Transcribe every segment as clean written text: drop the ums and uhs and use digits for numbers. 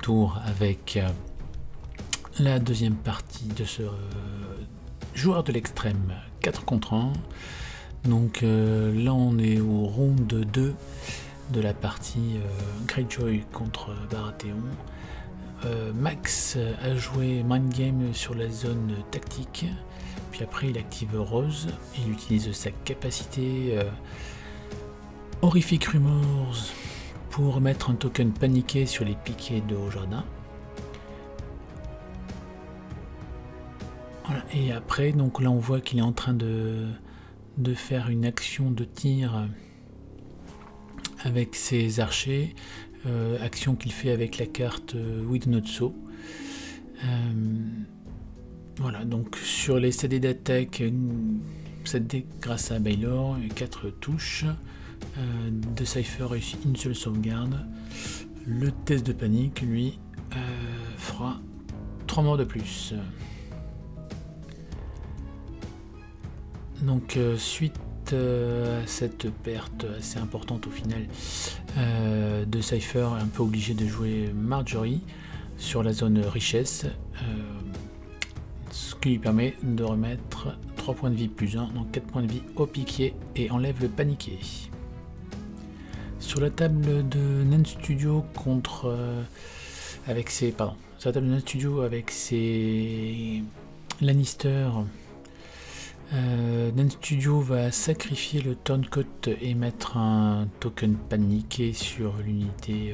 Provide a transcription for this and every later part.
retour avec la deuxième partie de ce joueur de l'extrême 4 contre 1. Donc là on est au round 2 de la partie Greyjoy contre Baratheon. Max a joué Mind Game sur la zone tactique, puis après il active Rose, il utilise sa capacité Horrific Rumors pour mettre un token paniqué sur les piquets de Haut-Jardin. Voilà. Et après, donc là on voit qu'il est en train de faire une action de tir avec ses archers, action qu'il fait avec la carte With Not So. Voilà, donc sur les CD d'attaque, grâce à Baylor, 4 touches. De Cypher réussit une seule sauvegarde. Le test de panique, lui, fera 3 morts de plus. Donc suite à cette perte assez importante au final, de Cypher est un peu obligé de jouer Marjorie sur la zone richesse, ce qui lui permet de remettre 3 points de vie plus 1, donc 4 points de vie au piqué et enlève le paniqué. Sur la table de Nen Studio avec ses Lannister, Nen Studio va sacrifier le Turncoat et mettre un token paniqué sur l'unité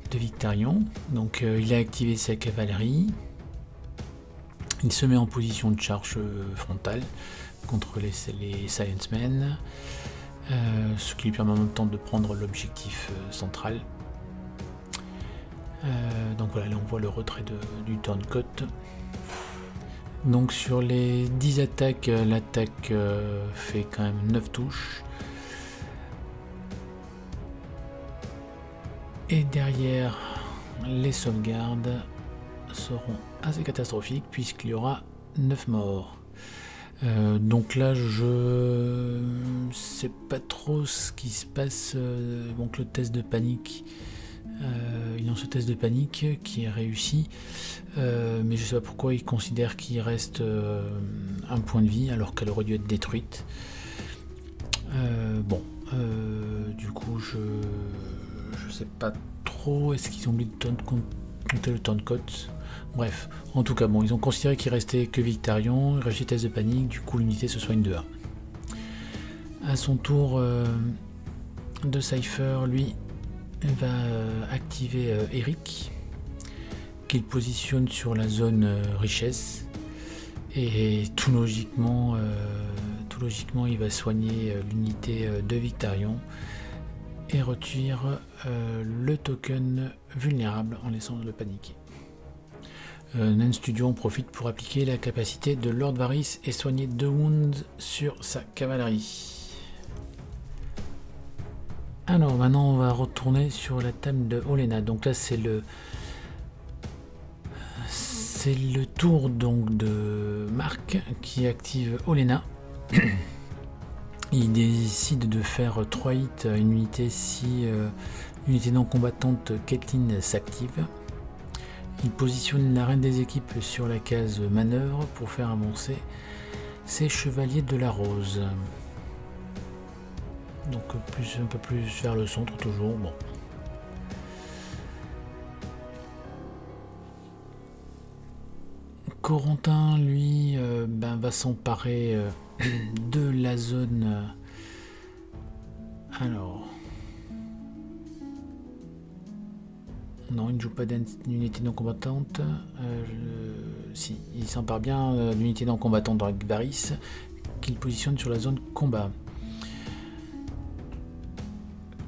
de Victarion. Donc il a activé sa cavalerie. Il se met en position de charge frontale contre les Sciencemen, ce qui lui permet en même temps de prendre l'objectif central. Donc voilà, là on voit le retrait du Turncoat. Donc sur les 10 attaques, l'attaque fait quand même 9 touches. Et derrière, les sauvegardes seront assez catastrophiques puisqu'il y aura 9 morts. Donc là je sais pas trop ce qui se passe. Donc le test de panique, il lance ce test de panique qui est réussi, mais je sais pas pourquoi il considère qu'il reste un point de vie alors qu'elle aurait dû être détruite. Du coup je sais pas trop, est-ce qu'ils ont oublié de compter le Turncoat. Bref, en tout cas, bon, ils ont considéré qu'il restait que Victarion, il réussit test de panique, du coup l'unité se soigne de 1. À son tour, de Cypher, lui, va activer Eric, qu'il positionne sur la zone richesse, et tout logiquement, il va soigner l'unité de Victarion et retire le token vulnérable en laissant le paniquer. Nen Studio en profite pour appliquer la capacité de Lord Varys et soigner 2 wounds sur sa cavalerie. Alors maintenant on va retourner sur la table de Olenna. Donc là c'est le tour donc de Marc qui active Olenna. Il décide de faire 3 hits à une unité si l'unité non combattante Caitlyn s'active. Il positionne la reine des équipes sur la case manœuvre pour faire avancer ses chevaliers de la rose. Donc un peu plus vers le centre toujours. Bon. Corentin lui va s'emparer de la zone. Alors. Non, il ne joue pas d'unité non combattante. Si, il s'empare bien d'unité non combattante avec Varys, qu'il positionne sur la zone combat.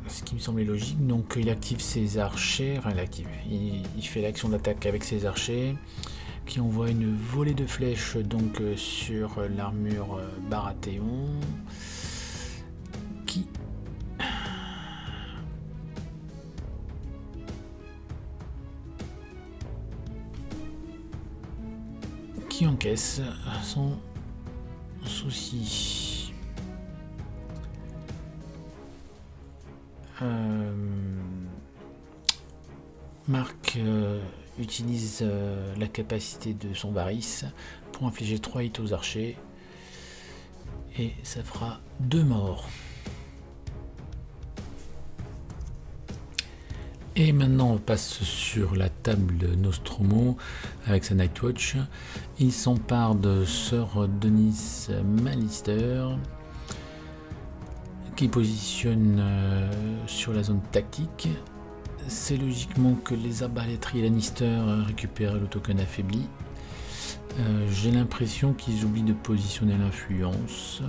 Ce qui me semblait logique. Donc il active ses archers. Enfin, il fait l'action d'attaque avec ses archers, qui envoie une volée de flèches donc sur l'armure Baratheon, qui encaisse sans souci. Marc utilise la capacité de son Varys pour infliger 3 hits aux archers. Et ça fera 2 morts. Et maintenant on passe sur la table de Nostromo avec sa Nightwatch. Il s'empare de Sir Denys Mallister qui positionne sur la zone tactique. C'est logiquement que les arbalétriers Lannister récupèrent le token affaibli. J'ai l'impression qu'ils oublient de positionner l'influence.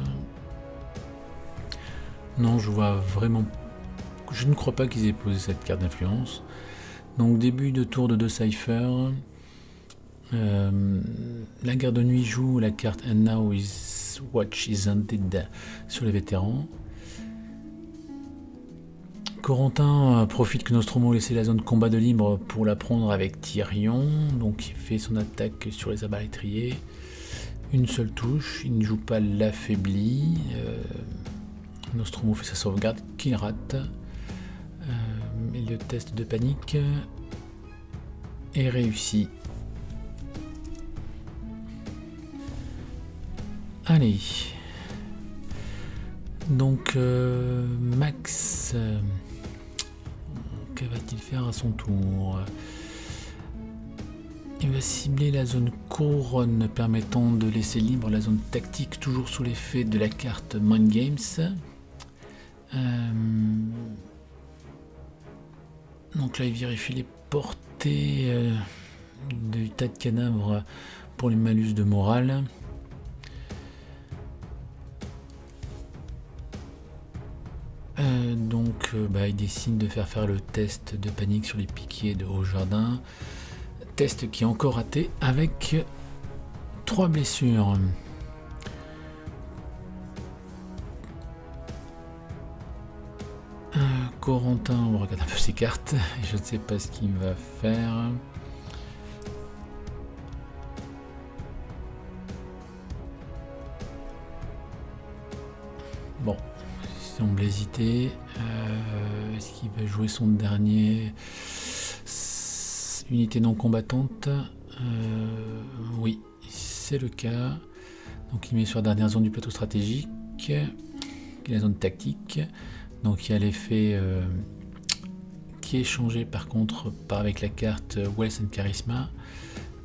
Non, je vois vraiment... Je ne crois pas qu'ils aient posé cette carte d'influence. Donc début de tour de 2 Cypher. La garde de nuit joue la carte And Now His Watch is Ended sur les vétérans. Corentin profite que Nostromo ait laissé la zone combat de libre pour la prendre avec Tyrion. Donc il fait son attaque sur les arbalétriers. Une seule touche, il ne joue pas l'affaibli. Nostromo fait sa sauvegarde qu'il rate. Et le test de panique est réussi. Allez. Donc Max, que va-t-il faire à son tour? Il va cibler la zone couronne permettant de laisser libre la zone tactique, toujours sous l'effet de la carte Mind Games. Donc là il vérifie les portées du tas de cadavres pour les malus de morale. Il décide de faire le test de panique sur les piquiers de Haut-Jardin. Test qui est encore raté avec 3 blessures. Corentin, on regarde un peu ses cartes. Je ne sais pas ce qu'il va faire. Bon, il semble hésiter. Est-ce qu'il va jouer son dernier unité non combattante? Oui, c'est le cas. Donc il met sur la dernière zone du plateau stratégique, qui est la zone tactique. Donc il y a l'effet qui est changé par contre avec la carte Wealth and Charisma.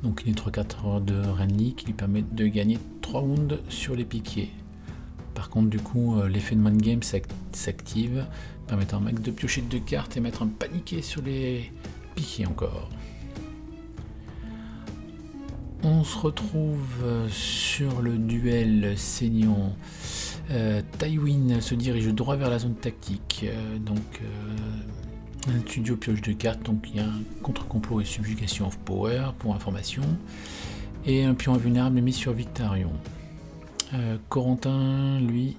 Donc il est 3-4 de Renly qui lui permet de gagner 3 wounds sur les piquiers. Par contre du coup l'effet de Mind Game s'active, permettant à Max de piocher 2 cartes et mettre un paniqué sur les piquiers encore. On se retrouve sur le duel saignant. Tywin se dirige droit vers la zone tactique. Un studio pioche 2 cartes, donc il y a un contre-complot et subjugation of power pour information. Et un pion invulnérable est mis sur Victarion. Corentin, lui,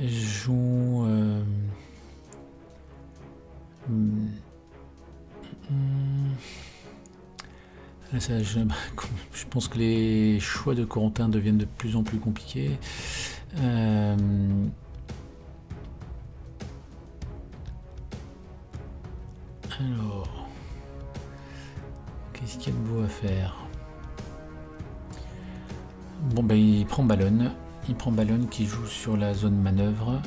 joue... je pense que les choix de Corentin deviennent de plus en plus compliqués. Alors, qu'est-ce qu'il y a de beau à faire? Bon, ben il prend Ballon. Il prend Ballon qui joue sur la zone manœuvre.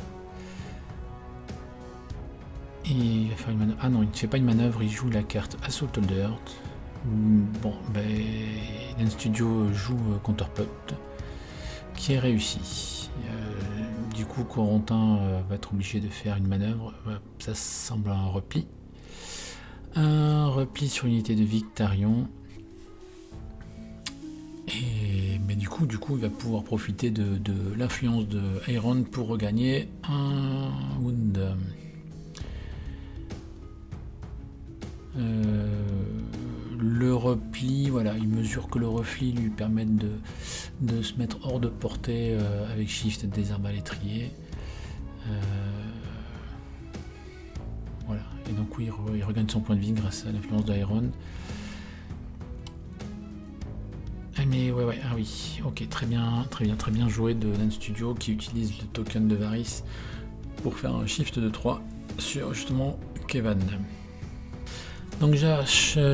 Et il va faire une manœuvre. Ah non, il ne fait pas une manœuvre, il joue la carte Assault Holder. Bon, ben, Studio joue Counterplot qui est réussi. Du coup, Corentin va être obligé de faire une manœuvre. Ça semble un repli. Un repli sur l'unité de Victarion. Mais du coup, il va pouvoir profiter de l'influence de Aeron pour regagner un wound. Le repli, voilà, il mesure que le repli lui permette de se mettre hors de portée avec Shift des arbalétriers. Voilà, et donc oui, il regagne son point de vie grâce à l'influence d'Aeron. Mais ouais, ah oui, ok, très bien joué de Nan Studio qui utilise le token de Varys pour faire un shift de 3 sur justement Kevan. Donc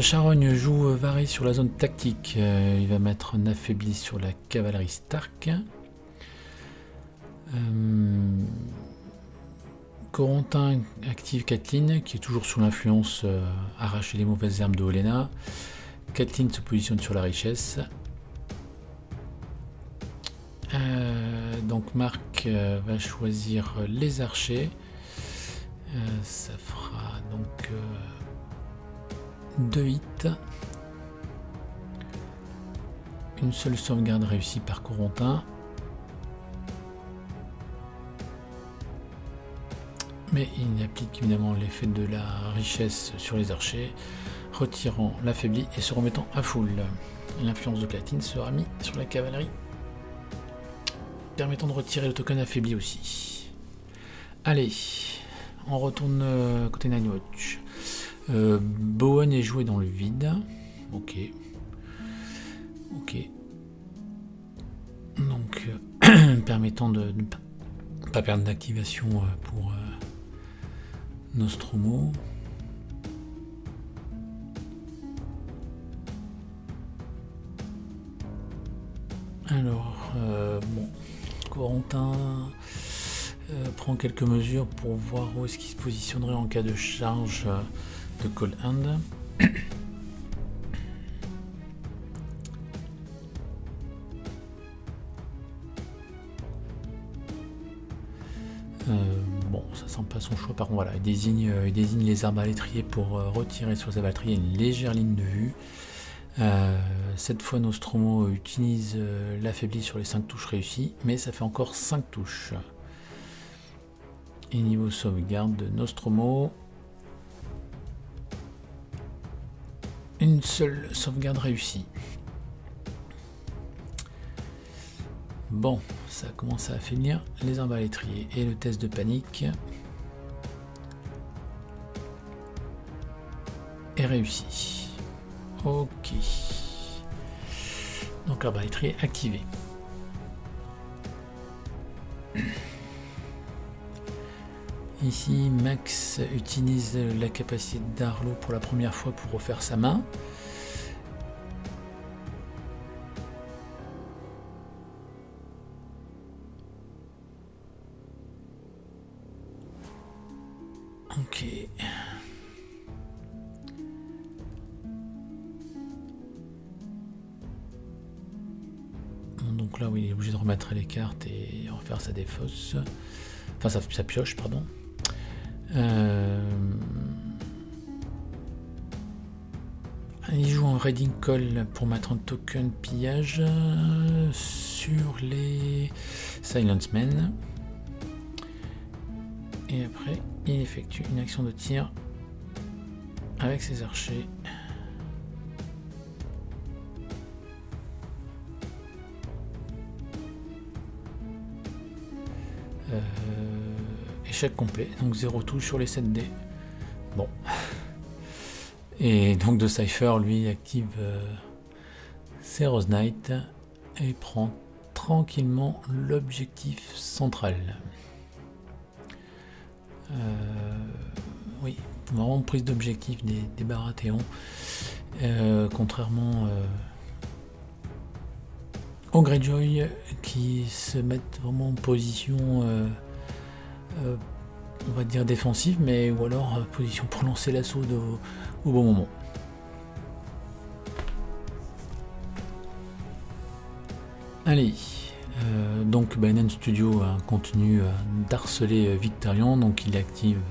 Charogne joue Varys sur la zone tactique. Il va mettre un affaibli sur la cavalerie Stark. Corentin active Catelyn, qui est toujours sous l'influence arracher les mauvaises herbes de Olenna. Catelyn se positionne sur la richesse. Donc Marc va choisir les archers. Ça fera donc 2 hits. Une seule sauvegarde réussie par Corentin. Mais il applique évidemment l'effet de la richesse sur les archers, retirant l'affaibli et se remettant à full. L'influence de Catelyn sera mise sur la cavalerie, permettant de retirer le token affaibli aussi. Allez, on retourne côté Nightwatch. Bowen est joué dans le vide. Ok. Donc, permettant de ne pas perdre d'activation pour Nostromo. Alors, bon, Corentin prend quelques mesures pour voir où est-ce qu'il se positionnerait en cas de charge de Cold Hand. Bon, ça sent pas son choix. Par contre, voilà, il désigne les arbalétriers pour retirer sur les arbalétriers une légère ligne de vue. Cette fois, Nostromo utilise l'affaibli sur les 5 touches réussies, mais ça fait encore 5 touches. Et niveau sauvegarde de Nostromo, une seule sauvegarde réussie. Bon, ça commence à affaiblir les arbalétriers. Et le test de panique est réussi. Ok. Donc l'arbalétrier activé. Ici, Max utilise la capacité d'Arlo pour la première fois pour refaire sa main. Ok. Bon, donc là, oui, il est obligé de remettre les cartes et refaire sa défausse. Enfin, sa pioche, pardon. Il joue en Raiding Call pour mettre un token pillage sur les Silence Men. Et après, il effectue une action de tir avec ses archers. Échec complet, donc 0 touche sur les 7 dés. Bon. Et donc de Cypher, lui, active ses Rose Knight et prend tranquillement l'objectif central. Oui, vraiment prise d'objectif des Baratheons. Contrairement aux Greyjoy qui se mettent vraiment en position on va dire défensive, mais ou alors position pour lancer l'assaut au bon moment. Allez, donc Banen Studio continue d'harceler Victarion, donc il active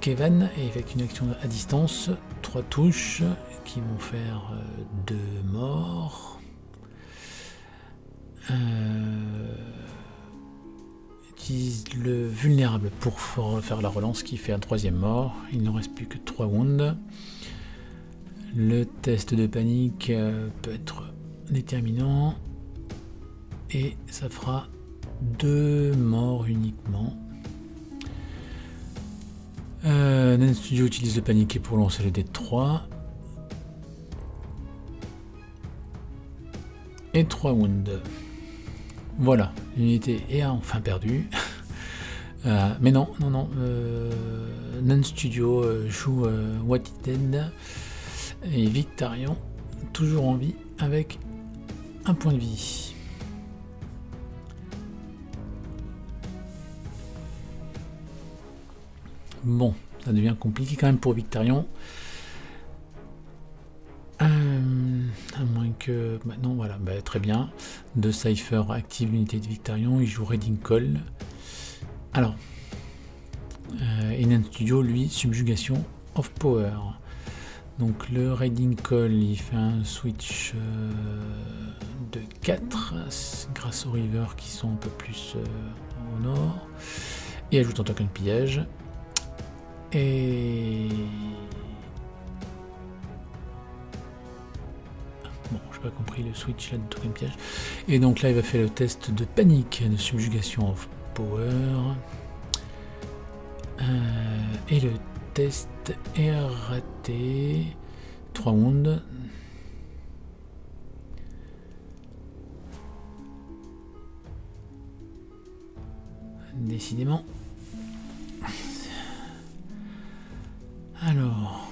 Kevin et effectue une action à distance, 3 touches qui vont faire 2 morts. Utilise le vulnérable pour faire la relance qui fait un 3e mort. Il ne reste plus que 3 wounds. Le test de panique peut être déterminant et ça fera 2 morts uniquement. Nen Studio utilise le paniquer pour lancer le dé de 3 et 3 wounds. Voilà, l'unité est enfin perdue. Mais non, Non Studio joue What Is Dead et Victarion toujours en vie avec un point de vie. Bon, ça devient compliqué quand même pour Victarion. À moins que... non, voilà, très bien. De Cypher active l'unité de Victarion, il joue Reading Call. Alors, Enan Studio, lui, subjugation of power. Donc le Reading Call, il fait un switch de 4 grâce aux rivers qui sont un peu plus au nord. Et ajoute un token pillage. Et... bon, j'ai pas compris le switch là de token piège. Et donc là, il va faire le test de panique de subjugation of power. Et le test est raté. 3 wounds. Décidément. Alors.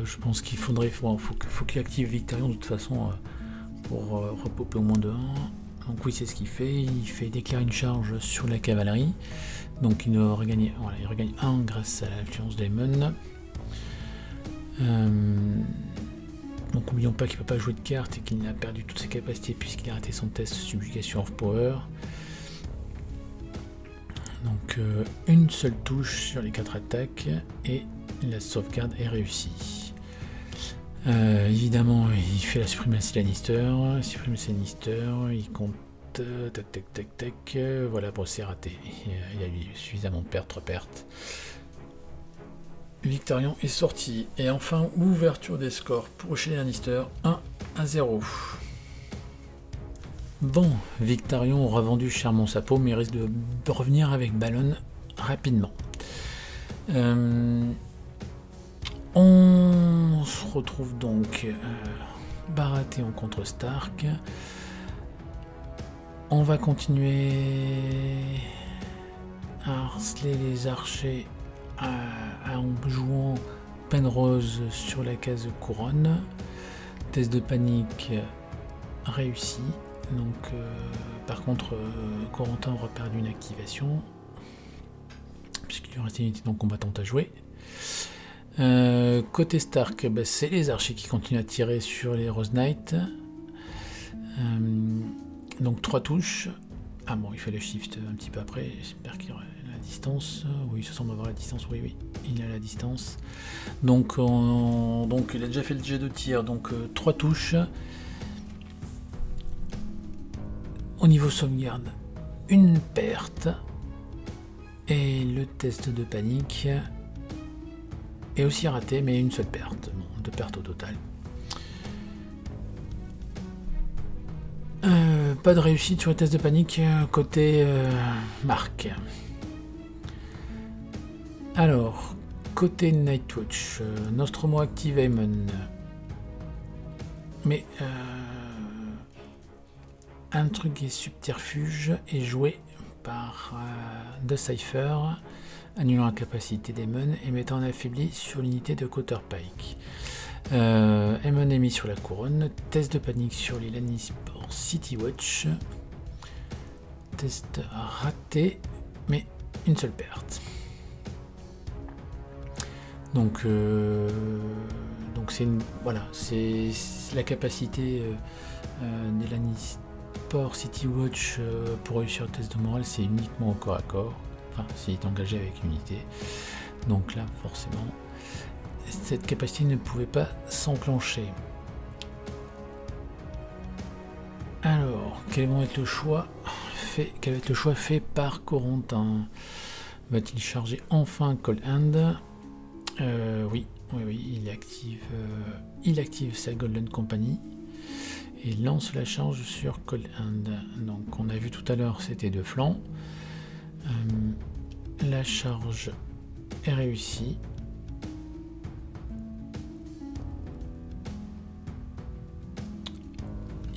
Je pense qu'il faudrait. Faut qu'il active Victarion de toute façon pour repopper au moins de 1. Donc oui, c'est ce qu'il fait. Il fait déclarer une charge sur la cavalerie. Donc il regagne 1 grâce à l'influence d'Aemon. Donc n'oublions pas qu'il ne peut pas jouer de carte et qu'il a perdu toutes ses capacités puisqu'il a raté son test Subjugation of Power. Donc une seule touche sur les 4 attaques et la sauvegarde est réussie. Évidemment, il fait la suprématie Lannister. Il compte tac. Voilà, bon, c'est raté. Il a eu suffisamment de pertes. Victarion est sorti. Et enfin, ouverture des scores pour chez les Lannister, 1-0. Bon, Victarion aura vendu chèrement sa peau, mais il risque de revenir avec Ballon rapidement. On se retrouve donc Baratheon contre Stark. On va continuer à harceler les archers en jouant Penrose sur la case couronne. Test de panique réussi. Donc, par contre, Corentin aura perdu une activation puisqu'il lui restait une unité non combattante à jouer. Côté Stark, c'est les archers qui continuent à tirer sur les Rose Knight. Donc 3 touches. Ah bon, il fait le shift un petit peu après. J'espère qu'il aura la distance. Oui, ça semble avoir la distance. Oui, il a la distance. Donc il a déjà fait le jet de tir. Donc 3 touches. Au niveau sauvegarde, une perte. Et le test de panique est aussi raté, mais une seule perte. Bon, 2 pertes au total. Pas de réussite sur le test de panique côté Marc. Alors, côté Nightwatch, Nostromo active Aemon. Mais un truc est subterfuge est joué par The Cypher, annulant la capacité d'Aemon et mettant en affaibli sur l'unité de Quarterpike. Aemon est mis sur la couronne. Test de panique sur les Lannisport City Watch. Test raté, mais une seule perte. Donc c'est la capacité des Lannisport City Watch pour réussir le test de morale, c'est uniquement au corps à corps. Enfin, s'il est engagé avec une unité. Donc là, forcément, cette capacité ne pouvait pas s'enclencher. Alors, quel va être le choix fait par Corentin? Va-t-il charger enfin Cold Hand? Oui, il active sa Golden Company et lance la charge sur Cold Hand. Donc, on a vu tout à l'heure, c'était de flanc. La charge est réussie.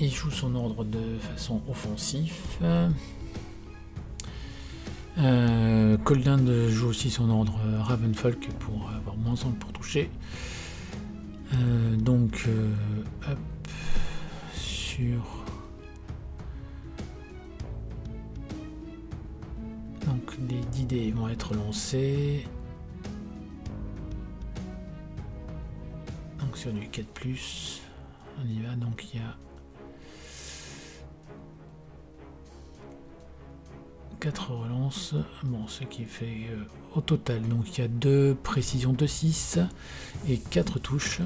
il joue son ordre de façon offensive. Coldland joue aussi son ordre Ravenfolk pour avoir moins 1 pour toucher. Donc hop, sur donc les 10 dés vont être lancés. Donc sur du 4+, on y va. Donc il y a 4 relances, bon, ce qui fait au total, donc il y a 2 précisions de 6 et 4 touches.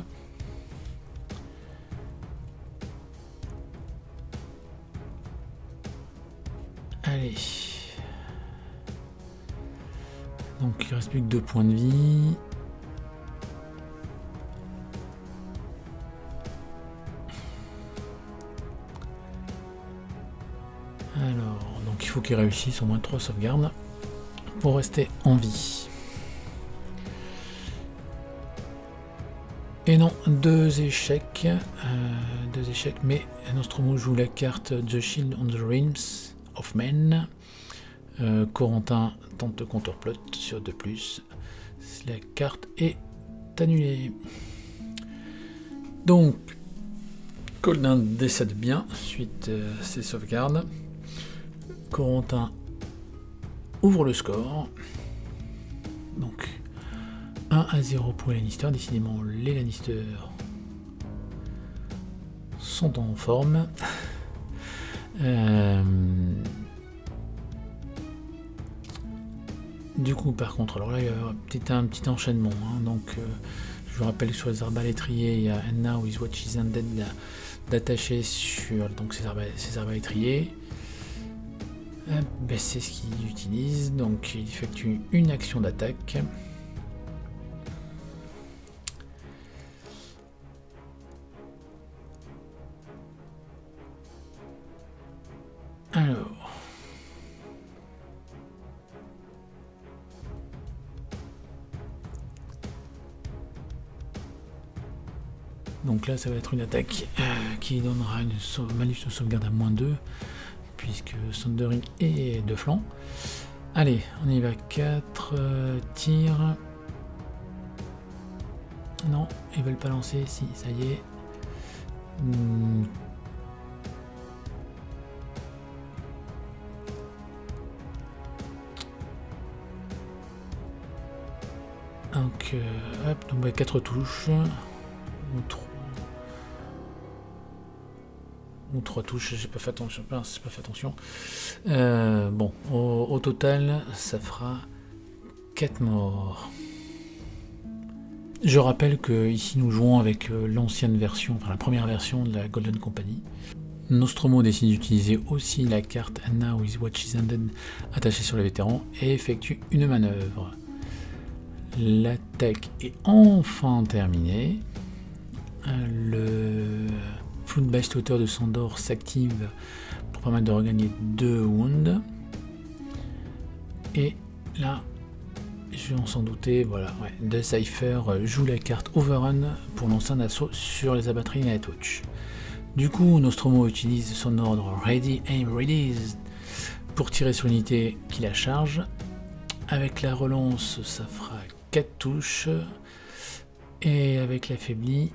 Allez. Donc il reste plus que 2 points de vie. Alors, donc il faut qu'il réussisse au moins 3 sauvegardes pour rester en vie. Et non, 2 échecs. 2 échecs, mais Nostromo joue la carte The Shield on the Realms of Men. Corentin tente de counterplot sur 2+. La carte est annulée. Donc, Coldin décède bien suite à ses sauvegardes. Corentin ouvre le score. Donc 1-0 pour les Lannister. Décidément, les Lannister sont en forme. Du coup, par contre, alors là, il y a un petit enchaînement. Hein, donc, je vous rappelle que sur les arbalétriers, il y a And Now Is What She's Undead d'attacher sur donc, ces arbalétriers. Ben, c'est ce qu'il utilise. Donc, il effectue une action d'attaque. Alors. Donc là, ça va être une attaque qui donnera une malus de sauvegarde à -2, puisque Thundering est de flanc. Allez, on y va. 4 tirs. Non, ils veulent pas lancer. Si, ça y est. Donc, hop, donc bah, 4 touches. Ou 3 touches, j'ai pas fait attention. Bon, au total, ça fera 4 morts. Je rappelle que ici nous jouons avec l'ancienne version, enfin la première version de la Golden Company. Nostromo décide d'utiliser aussi la carte And Now Is What She's Undead attachée sur les vétérans et effectue une manœuvre. L'attaque est enfin terminée. Le Floodbast hauteur de Sandor s'active pour permettre de regagner 2 wounds. Et là, je vais en s'en douter, voilà, ouais, The Cypher joue la carte Overrun pour lancer un assaut sur les abatteries Nightwatch. Du coup, Nostromo utilise son ordre Ready Aim Release pour tirer sur l'unité qui la charge. Avec la relance, ça fera 4 touches. Et avec l'affaibli,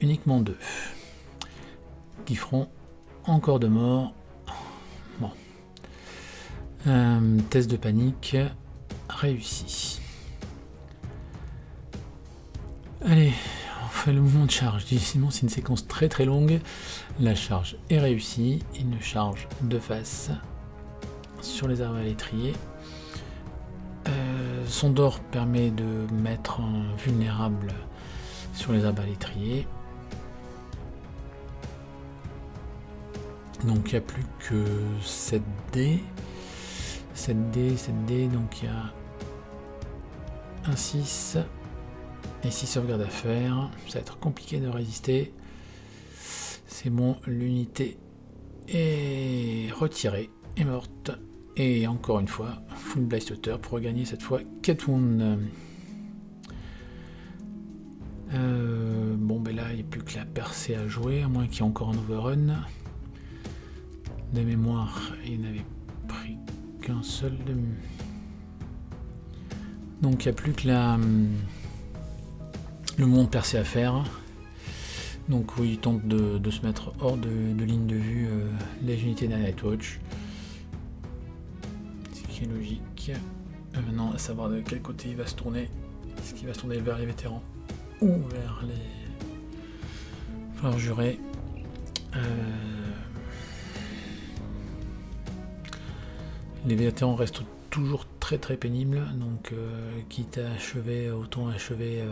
uniquement 2. Qui feront encore 2 morts. Bon. Test de panique réussi. Allez, on fait le mouvement de charge. Sinon, c'est une séquence très très longue. La charge est réussie. Une charge de face sur les arbalétriers. Son d'or permet de mettre un vulnérable sur les arbalétriers. Donc il n'y a plus que 7 dés. 7 dés, donc il y a un 6 et 6 sauvegardes à faire. Ça va être compliqué de résister. C'est bon, l'unité est retirée, est morte. Et encore une fois, Full Blast Hauteur pour regagner cette fois 4 wounds. Bon, ben là, il n'y a plus que la percée à jouer, à moins qu'il y ait encore un overrun. De mémoire, il n'avait pris qu'un seul. Donc il n'y a plus que le monde percé à faire. Donc oui, il tente de se mettre hors de ligne de vue les unités de la Nightwatch. Ce qui est logique. Maintenant, à savoir de quel côté il va se tourner. Est-ce qu'il va se tourner vers les vétérans ou vers les fleurs jurés? Les vétérans restent toujours très très pénibles, donc quitte à achever, autant achever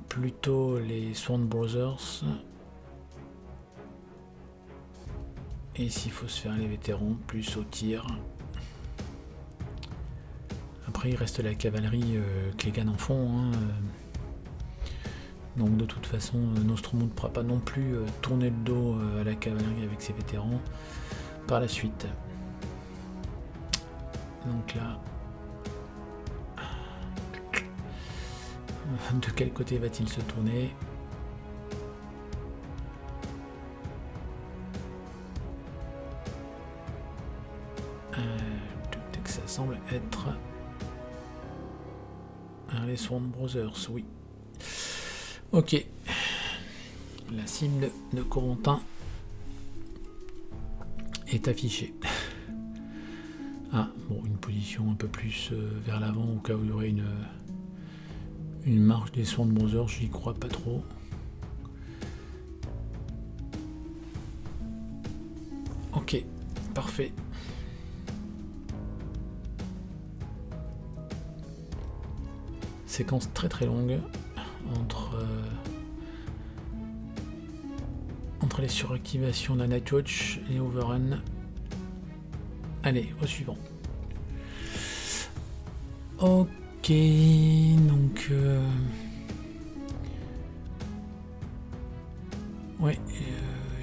plutôt les Sworn Brothers. Et s'il faut se faire les vétérans, plus au tir. Après il reste la cavalerie que les gars en font. Hein. Donc de toute façon, Nostromo ne pourra pas non plus tourner le dos à la cavalerie avec ses vétérans par la suite. Donc là, de quel côté va-t-il se tourner? Ça semble être les Sworn Brothers, oui. Ok. La cible de Corentin est affichée. Ah, bon, une position un peu plus vers l'avant au cas où il y aurait une marche des Sworn Brothers, j'y crois pas trop. Ok, parfait. Séquence très très longue entre les suractivations de la Nightwatch et Overrun. Allez, au suivant. Ok, donc ouais,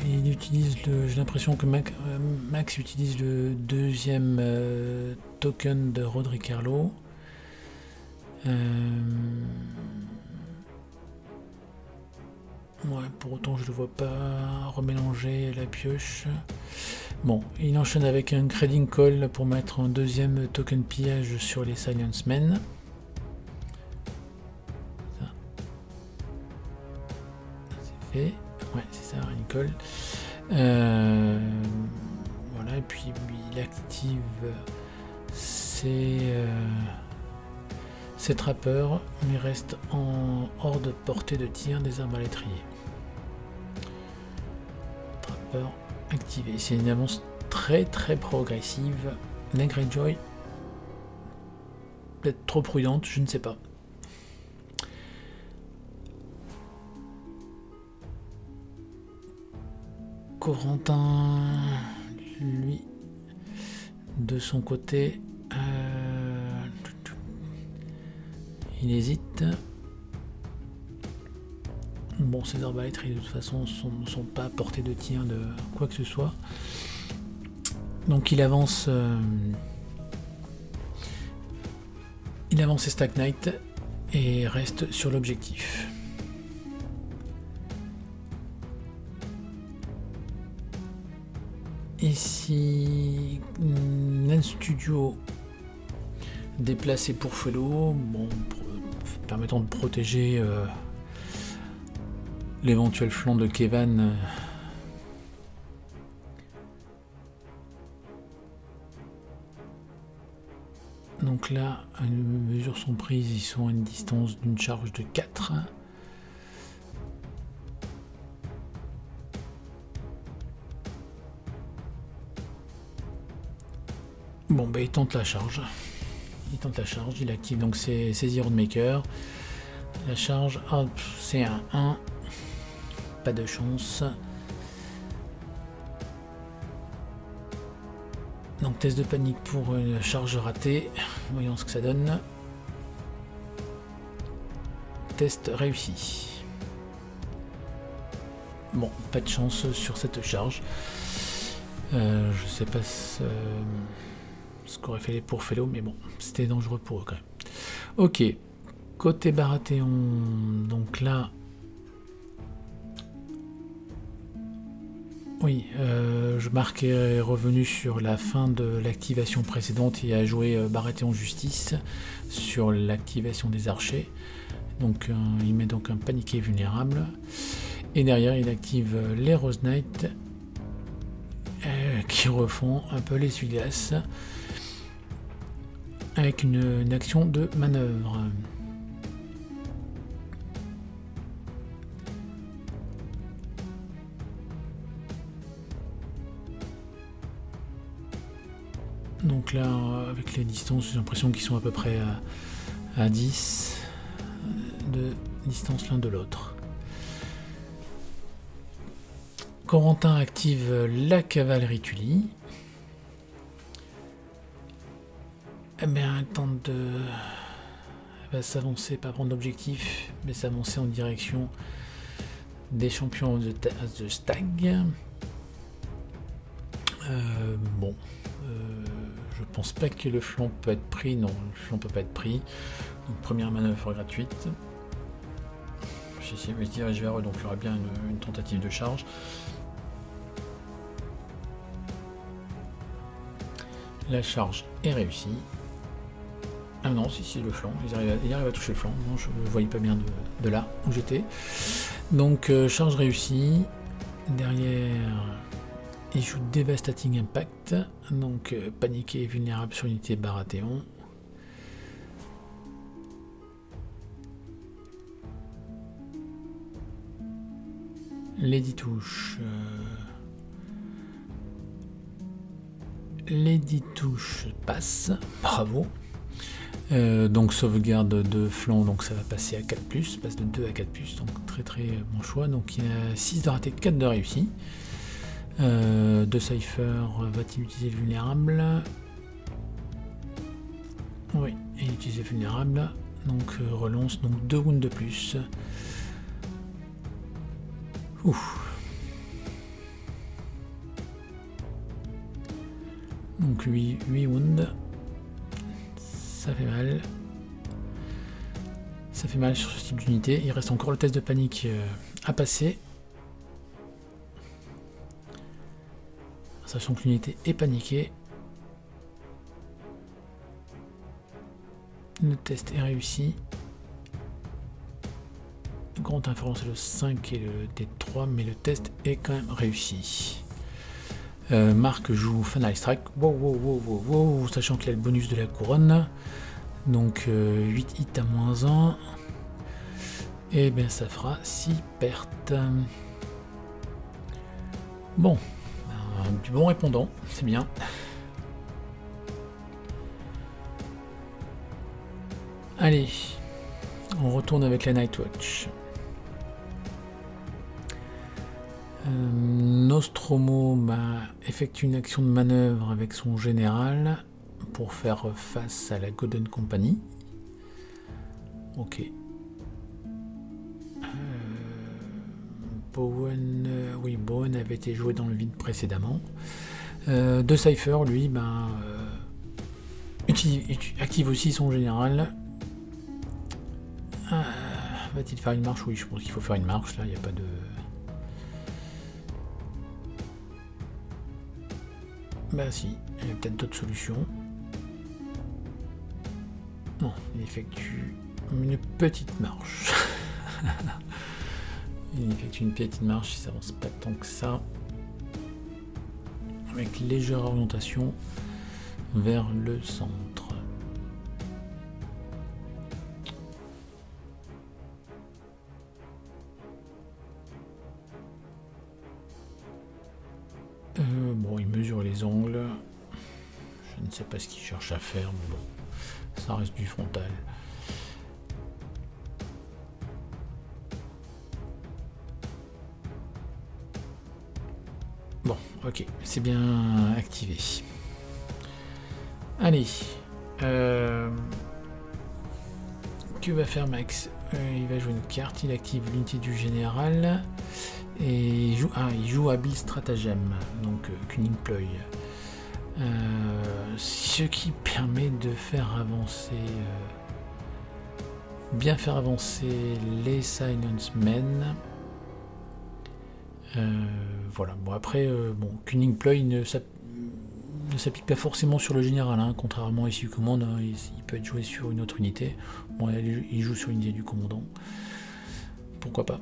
il utilise j'ai l'impression que Max utilise le deuxième token de Roderick Carlo. Ouais, pour autant je le vois pas remélanger la pioche. Bon, il enchaîne avec un Trading Call pour mettre un deuxième token pillage sur les Silence Men. Ça. C'est fait. Ouais, c'est ça, Trading Call. Voilà, et puis il active ses trappeurs, mais reste hors de portée de tir des arbalétriers. Trappeur activé. C'est une avance très très progressive. La Greyjoy peut-être trop prudente, je ne sais pas. Corentin, lui, de son côté, il hésite. Bon, ces arbalétriers de toute façon ne sont pas à portée de tir de quoi que ce soit. Donc il avance ses Stack Knight et reste sur l'objectif. Ici, Nan Studio déplacé pour Fellow, bon, permettant de protéger l'éventuel flanc de Kevan. Donc là, à mesure sont prises, ils sont à une distance d'une charge de 4. Bon, bah il tente la charge. Il active donc ses Iron Maker. La charge, hop, c'est un 1. Pas de chance. Donc test de panique pour une charge ratée. Voyons ce que ça donne. Test réussi. Bon, pas de chance sur cette charge. Je sais pas ce qu'aurait fait pour Fellow, mais bon, c'était dangereux pour eux quand même. Ok, côté Baratheon, donc là, Oui, Marc est revenu sur la fin de l'activation précédente et a joué Baratheon Justice sur l'activation des archers. Donc il met donc un paniqué vulnérable. Et derrière il active les Rose Knight qui refont un peu l'essuie-glace avec une action de manœuvre. Donc là, avec les distances, j'ai l'impression qu'ils sont à peu près à 10 de distance l'un de l'autre. Corentin active la cavalerie Tully. Eh bien, elle tente de... Elle va s'avancer, pas prendre d'objectif, mais s'avancer en direction des champions de The Stag. Bon... je pense pas que le flanc peut être pris. Non, le flanc peut pas être pris. Donc première manœuvre gratuite. Je dirais vers eux, donc il y aura bien une tentative de charge. La charge est réussie. Ah non, si, le flanc. Il arrive à toucher le flanc. Non, je ne voyais pas bien de là où j'étais. Donc charge réussie. Derrière... il joue Devastating Impact, donc paniqué et vulnérable sur l'unité Baratheon. Les 10 touches. Les 10 touches passent, bravo. Donc sauvegarde de flanc, donc ça va passer à 4+, passe de 2 à 4+, donc très bon choix. Donc il y a 6 de raté, 4 de réussi. De Cypher va-t-il utiliser le vulnérable? Oui, il utilise le vulnérable. Donc relance, donc 2 wounds de plus. Ouf. Donc 8 wounds. Ça fait mal. Ça fait mal sur ce type d'unité. Il reste encore le test de panique à passer. Sachant que l'unité est paniquée. Le test est réussi. Grande influence c'est le 5 et le D3, mais le test est quand même réussi. Marc joue Final Strike. Wow, sachant qu'il a le bonus de la couronne. Donc 8 hits à -1. Et bien ça fera 6 pertes. Bon. Du bon répondant, c'est bien. Allez, on retourne avec la Nightwatch. Nostromo effectue une action de manœuvre avec son général pour faire face à la Golden Company. Ok. Bowen, oui, Bowen avait été joué dans le vide précédemment. De Cypher, lui, active aussi son général. Va-t-il faire une marche? Oui, je pense qu'il faut faire une marche. Là, il n'y a pas de... Bah si, il y a peut-être d'autres solutions. Non, il effectue une petite marche. Il effectue une petite marche, il s'avance pas tant que ça. Avec légère orientation vers le centre. Bon, il mesure les angles. Je ne sais pas ce qu'il cherche à faire, mais bon, ça reste du frontal. Bon, ok, c'est bien activé. Allez. Que va faire Max? Il va jouer une carte, il active l'unité du général. Et il joue Habile Stratagème, donc Cunning Ploy. Ce qui permet de faire avancer... bien faire avancer les Silence Men. voilà. Bon après, Cunning Ploy ne s'applique pas forcément sur le général, hein, contrairement à Issue Command, hein, il peut être joué sur une autre unité. Bon, il joue sur une unité du commandant. Pourquoi pas.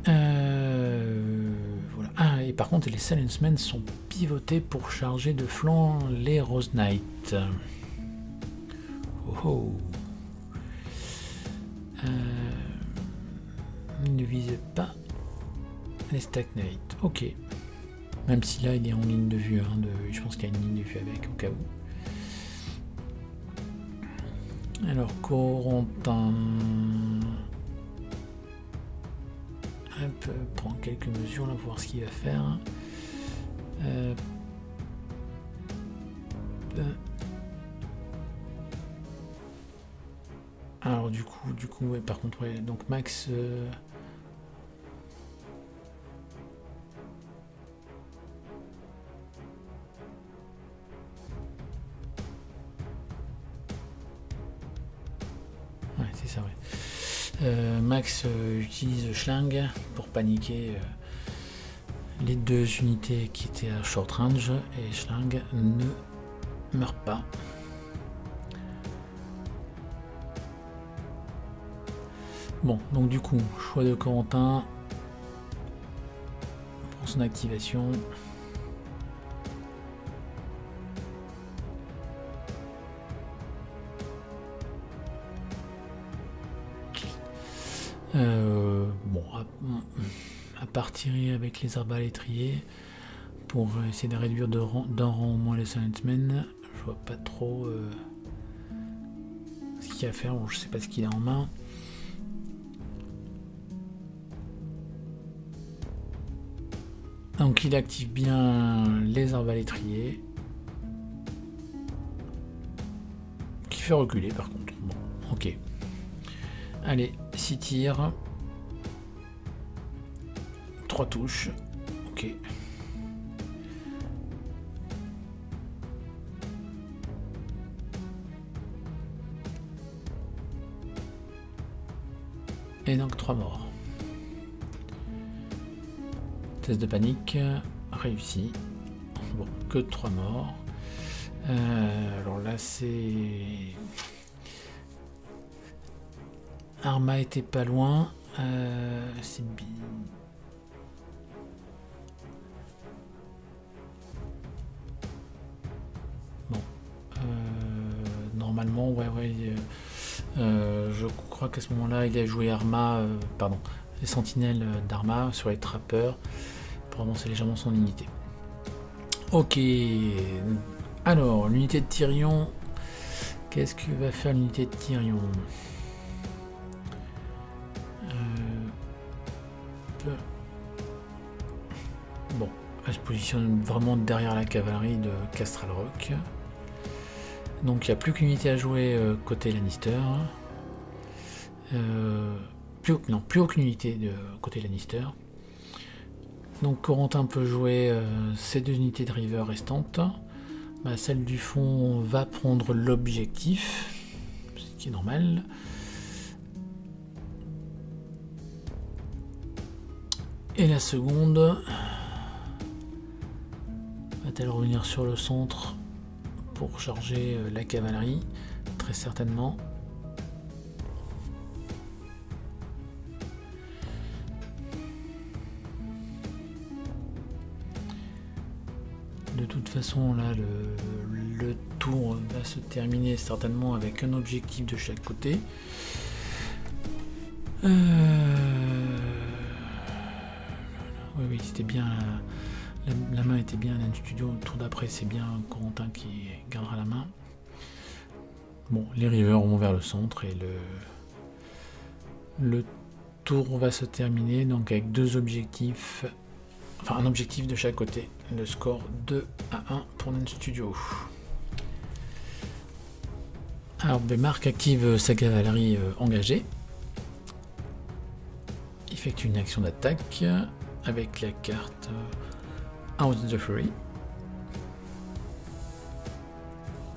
Voilà. Ah, et par contre, les Silencemen sont pivotés pour charger de flanc les Rose Knight. Oh oh. Il ne vise pas les Stack Knight. Ok. Même si là, il est en ligne de vue. Hein, je pense qu'il y a une ligne de vue avec, au cas où. Alors, Corentin... prend quelques mesures là pour voir ce qu'il va faire. Alors du coup ouais, par contre ouais, donc Max ouais c'est ça ouais. Max utilise Schlang pour paniquer les deux unités qui étaient à short range et Schlang ne meurt pas. Bon, donc du coup, choix de Corentin pour son activation. Bon, à partir avec les arbalétriers pour essayer de réduire d'un rang au moins les Silencemen. Je vois pas trop ce qu'il y a à faire. Bon, je sais pas ce qu'il a en main. Donc il active bien les arbalétriers. Qui fait reculer par contre. Bon, ok. Allez, 6 tirs. 3 touches. Ok. Et donc 3 morts. Test de panique. Réussi. Bon, que 3 morts. Alors là c'est... Arma était pas loin. C'est bien. Bon. Normalement, ouais. Je crois qu'à ce moment-là, il a joué Arma, pardon, les sentinelles d'Arma sur les trappeurs pour avancer légèrement son unité. Ok. Alors, l'unité de Tyrion. Qu'est-ce que va faire l'unité de Tyrion? Bon, elle se positionne vraiment derrière la cavalerie de Castral Rock. Donc il n'y a plus qu'une unité à jouer côté Lannister. Plus aucune unité de côté Lannister. Donc Corentin peut jouer ces deux unités de river restantes. Bah, celle du fond va prendre l'objectif, ce qui est normal. Et la seconde va-t-elle revenir sur le centre pour charger la cavalerie? Très certainement. De toute façon, là, le tour va se terminer certainement avec un objectif de chaque côté. Oui, c'était bien. La main était bien. L'An Studio, le tour d'après, c'est bien Corentin qui gardera la main. Bon, les rivers vont vers le centre et le tour va se terminer donc avec deux objectifs. Enfin, un objectif de chaque côté. Le score 2-1 pour L'An Studio. Alors, Bemark active sa cavalerie engagée. Effectue une action d'attaque avec la carte Out of the Fury.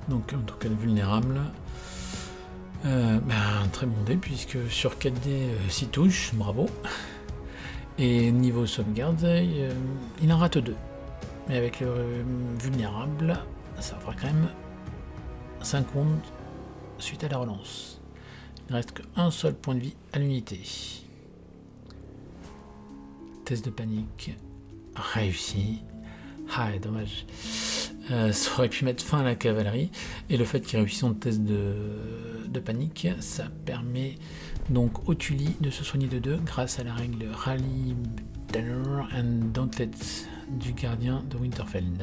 Donc, en tout cas, vulnérable. Un très bon dé, puisque sur 4 dés, 6 touches, bravo. Et niveau sauvegarde, il en rate 2. Mais avec le vulnérable, ça fera quand même 5 secondes suite à la relance. Il ne reste qu'un seul point de vie à l'unité. Test de panique réussi. Ah, dommage. Ça aurait pu mettre fin à la cavalerie. Et le fait qu'il réussisse son test de panique, ça permet donc au Tully de se soigner de 2 grâce à la règle Rally Banner and Gauntlet du gardien de Winterfeld.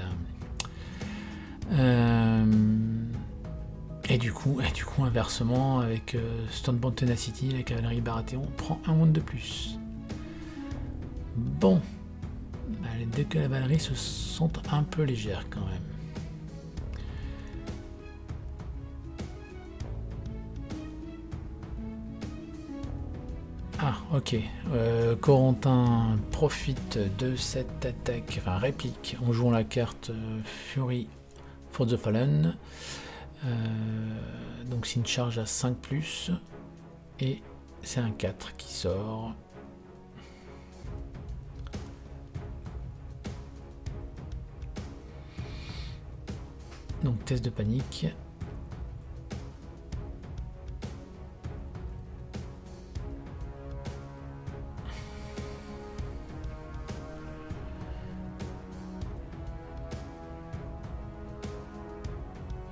Et du coup, inversement, avec Stoneborn Tenacity, la cavalerie Baratheon prend un wound de plus. Bon, les deux cavaleries se sentent un peu légères quand même. Ah, ok. Corentin profite de cette attaque, enfin réplique, en jouant la carte Fury for the Fallen. Donc c'est une charge à 5+, et c'est un 4 qui sort. Donc test de panique.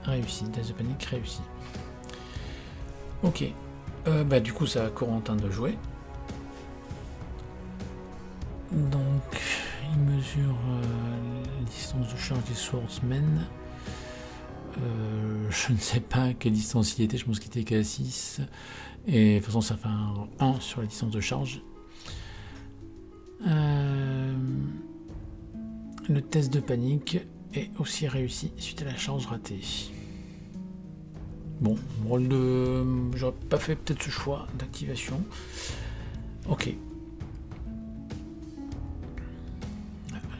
Réussi, test de panique réussi. Ok. Bah du coup ça a Corentin de jouer. Donc il mesure la distance de charge des Swordsmen. Je ne sais pas à quelle distance il était, je pense qu'il était qu'à 6. Et de toute façon ça fait un 1 sur la distance de charge. Le test de panique est aussi réussi suite à la charge ratée. Bon, rôle de... J'aurais pas fait peut-être ce choix d'activation. Ok.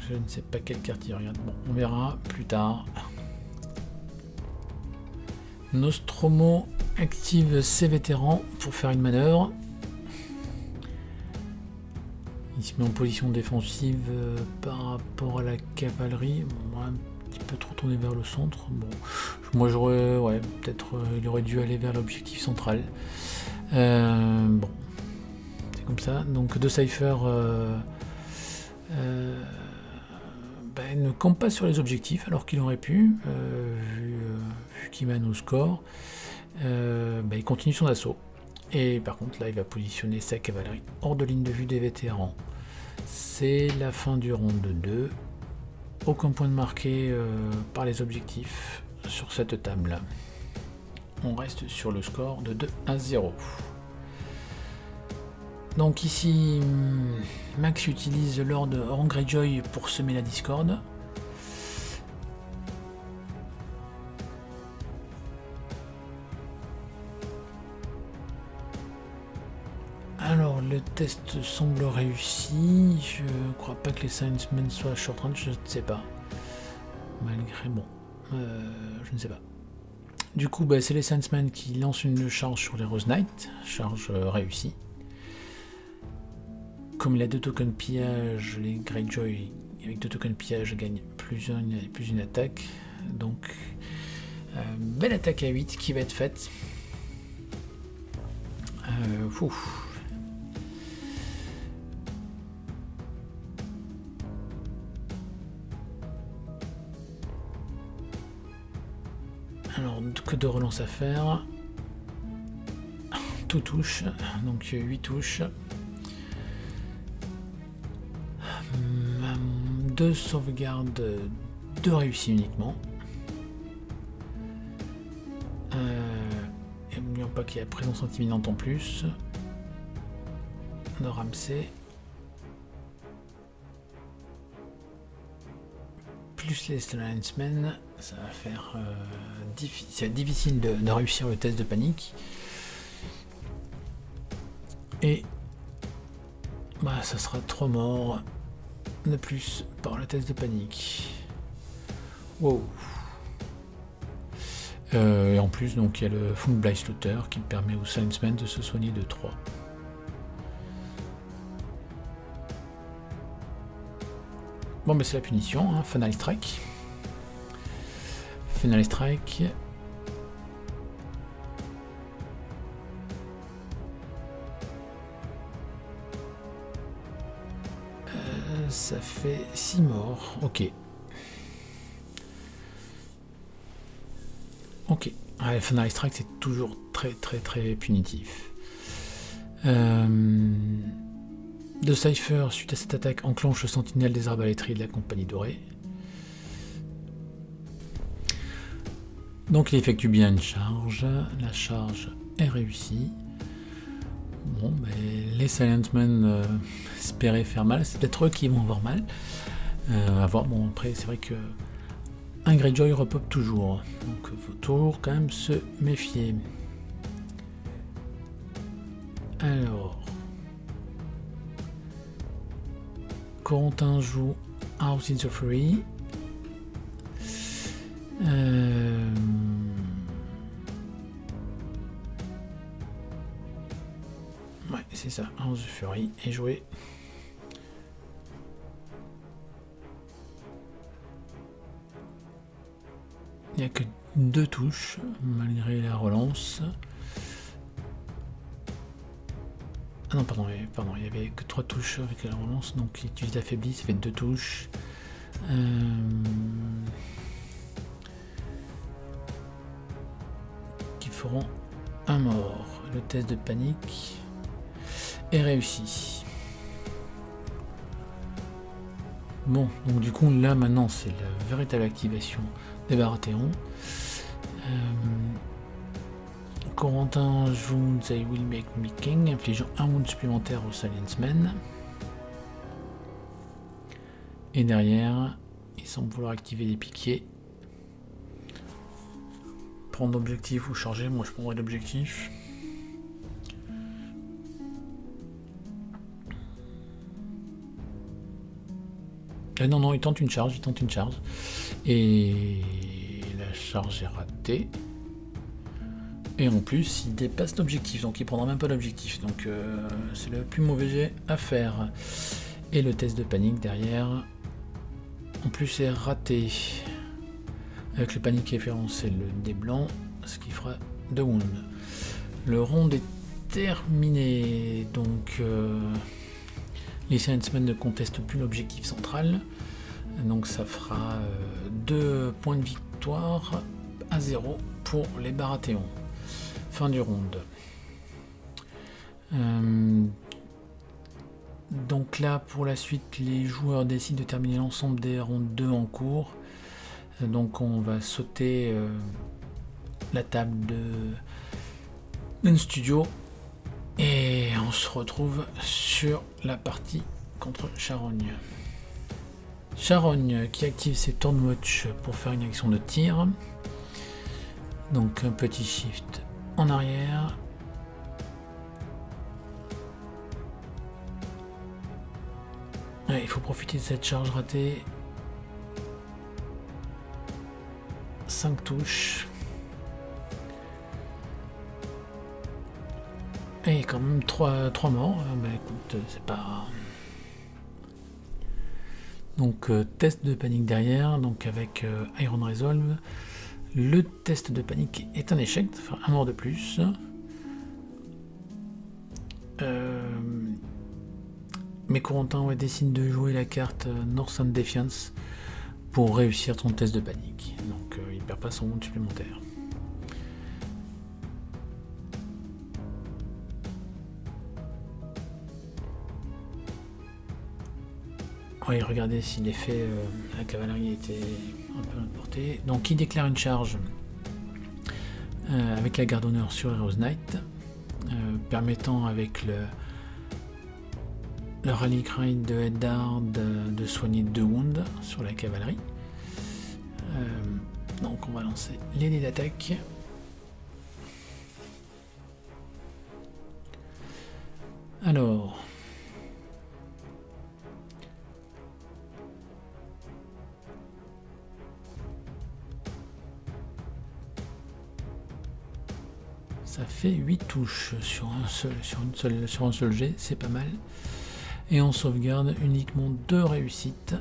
Je ne sais pas quelle carte il regarde. Bon, on verra plus tard. Nostromo active ses vétérans pour faire une manœuvre. Il se met en position défensive par rapport à la cavalerie. Bon, un petit peu trop tourné vers le centre. Bon, moi j'aurais, ouais, peut-être il aurait dû aller vers l'objectif central. Bon, c'est comme ça. Donc De Cypher ne campe pas sur les objectifs alors qu'il aurait pu, vu qu'il mène au score. Il continue son assaut. Et par contre là il va positionner sa cavalerie hors de ligne de vue des vétérans. C'est la fin du round 2. Aucun point de marqué par les objectifs sur cette table. On reste sur le score de 2-0. Donc ici Max utilise Lord Oran Greyjoy pour semer la discorde. Alors le test semble réussi, je crois pas que les Sciencemen soient short range, je ne sais pas. Malgré bon, je ne sais pas. Du coup c'est les Sciencemen qui lancent une charge sur les Rose Knight, charge réussie. Comme il a 2 tokens pillage, les Greyjoy avec 2 tokens pillage gagnent plus une attaque. Donc belle attaque à 8 qui va être faite. Alors, que de relance à faire. Tout touche, donc 8 touches. 2 sauvegardes, 2 réussies uniquement. Et n'oublions pas qu'il y a présence imminente en plus de Ramsay. Plus les Lancemen, ça va faire c'est difficile de réussir le test de panique. Et ça sera 3 morts de plus par le test de panique. Wow. Et en plus, donc il y a le Fung Blight Slaughter qui permet aux Silencemen de se soigner de 3. Bon, mais c'est la punition, hein. Final Strike. Final Strike. Ça fait 6 morts. Ok. Ok. Ouais, Final Strike, c'est toujours très punitif. De Cypher, suite à cette attaque, enclenche le sentinelle des arbalétriers de la compagnie dorée. Donc il effectue bien une charge. La charge est réussie. Bon, mais les Silencemen espéraient faire mal. C'est peut-être eux qui vont avoir mal. À voir. Bon, après, c'est vrai que un Greyjoy repop toujours. Donc il faut toujours quand même se méfier. Alors. Corentin joue House in the Fury. Ouais, c'est ça, House of Fury est joué. Il n'y a que 2 touches, malgré la relance. Ah non, pardon, il n'y avait que 3 touches avec la relance, donc il utilise l'affaibli, ça fait 2 touches. Qui feront un mort. Le test de panique est réussi. Bon, donc du coup là maintenant c'est la véritable activation des Baratheons. Corentin joue They Will Make Me King, infligeant un wound supplémentaire aux Silencemen. Et derrière, il semble vouloir activer les piquiers. Prendre l'objectif ou charger, moi je prendrai l'objectif. Non, il tente une charge, Et la charge est ratée. Et en plus, il dépasse l'objectif, donc il prendra même pas l'objectif. Donc c'est le plus mauvais jet à faire. Et le test de panique derrière, en plus, est raté. Avec le panique référencé, le dé blanc, ce qui fera 2 wounds. Le round est terminé, donc les Silencemen ne contestent plus l'objectif central. Donc ça fera 2 points de victoire à 0 pour les Baratheons. Fin du round. Donc là, pour la suite, les joueurs décident de terminer l'ensemble des rounds 2 en cours. Donc on va sauter la table d'un studio et on se retrouve sur la partie contre Charogne. Charogne qui active ses Turnwatch pour faire une action de tir. Donc un petit shift en arrière. Ouais, il faut profiter de cette charge ratée. 5 touches. Et quand même 3 morts. Bah écoute, c'est pas... Donc test de panique derrière, donc avec Iron Resolve. Le test de panique est un échec, ça fera un mort de plus. Mais Corentin décide de jouer la carte Northern Defiance pour réussir son test de panique. Donc il perd pas son monde supplémentaire. Oui, regardez si l'effet la cavalerie était un peu portée. Donc il déclare une charge avec la garde d'honneur sur Heroes Knight, permettant avec le rally cry de Eddard de soigner 2 wounds sur la cavalerie. Donc on va lancer les dés d'attaque. Alors... ça fait 8 touches sur un seul jet, c'est pas mal. Et on sauvegarde uniquement 2 réussites.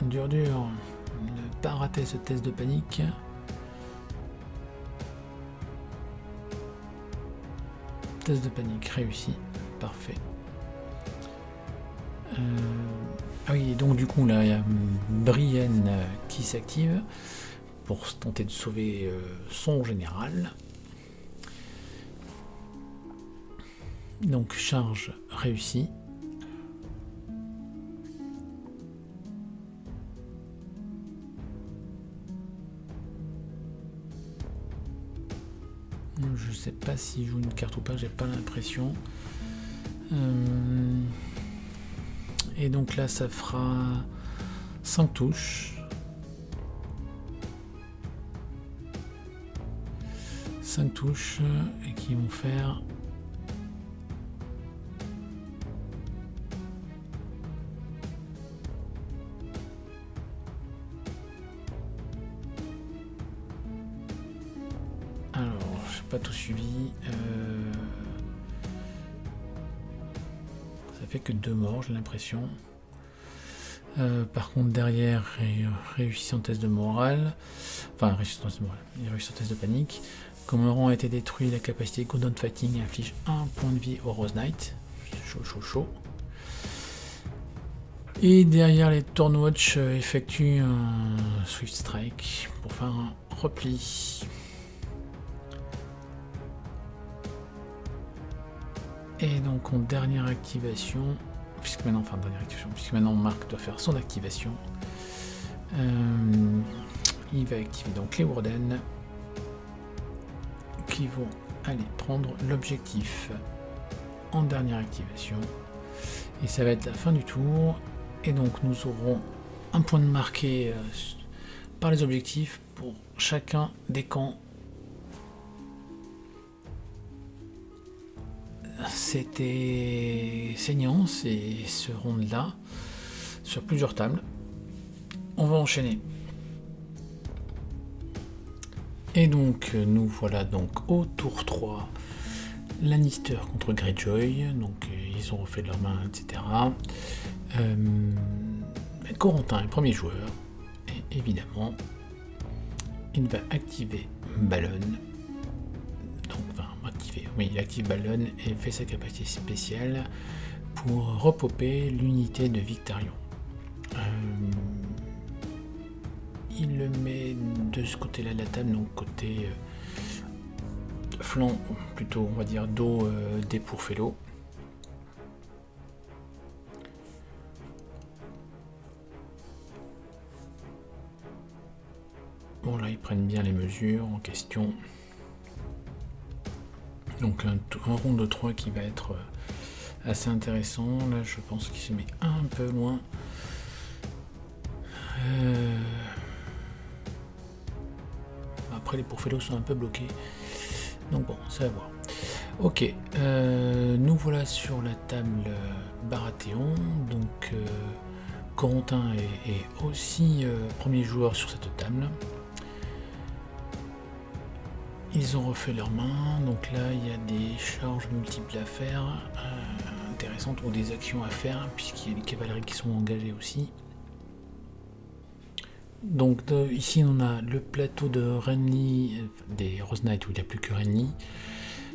Dur. Ne pas rater ce test de panique. Test de panique réussi. Parfait. Ah oui, donc du coup là il y a Brienne qui s'active pour tenter de sauver son général. Donc charge réussie. Je sais pas s'il joue une carte ou pas, j'ai pas l'impression. Et donc là ça fera 5 touches. 5 touches et qui vont faire pas tout suivi. Ça fait que 2 morts, j'ai l'impression. Par contre, derrière, réussi en test de morale. Enfin, réussi en test de morale. Il réussit en test de panique. Comme le rang a été détruit, la capacité Golden Fighting inflige 1 point de vie au Rose Knight. Chaud. Et derrière, les Tornwatch effectuent un Swift Strike pour faire un repli. Et donc en dernière activation, puisque maintenant Marc doit faire son activation, il va activer donc les Warden qui vont aller prendre l'objectif en dernière activation. Et ça va être la fin du tour. Et donc nous aurons un point de marqué par les objectifs pour chacun des camps. C'était saignant ce round là sur plusieurs tables. On va enchaîner. Et donc nous voilà donc au tour 3. Lannister contre Greyjoy. Donc ils ont refait de leurs mains, etc. Corentin est premier joueur. Et évidemment il va activer Balon. Oui, il active Balon et fait sa capacité spéciale pour repopper l'unité de Victarion. Il le met de ce côté-là de la table, donc côté flanc, plutôt on va dire dos des Pourfellows. Bon là ils prennent bien les mesures en question. Donc un rond de 3 qui va être assez intéressant. Là je pense qu'il se met un peu loin. Après les Pourfellows sont un peu bloqués. Donc bon, ça va voir. Ok, nous voilà sur la table Baratheon. Donc Corentin est aussi premier joueur sur cette table. Ils ont refait leurs mains, donc là il y a des charges multiples à faire, intéressantes, ou des actions à faire, puisqu'il y a des cavaleries qui sont engagées aussi. Donc ici on a le plateau de Renly, des Rose Knight où il n'y a plus que Renly.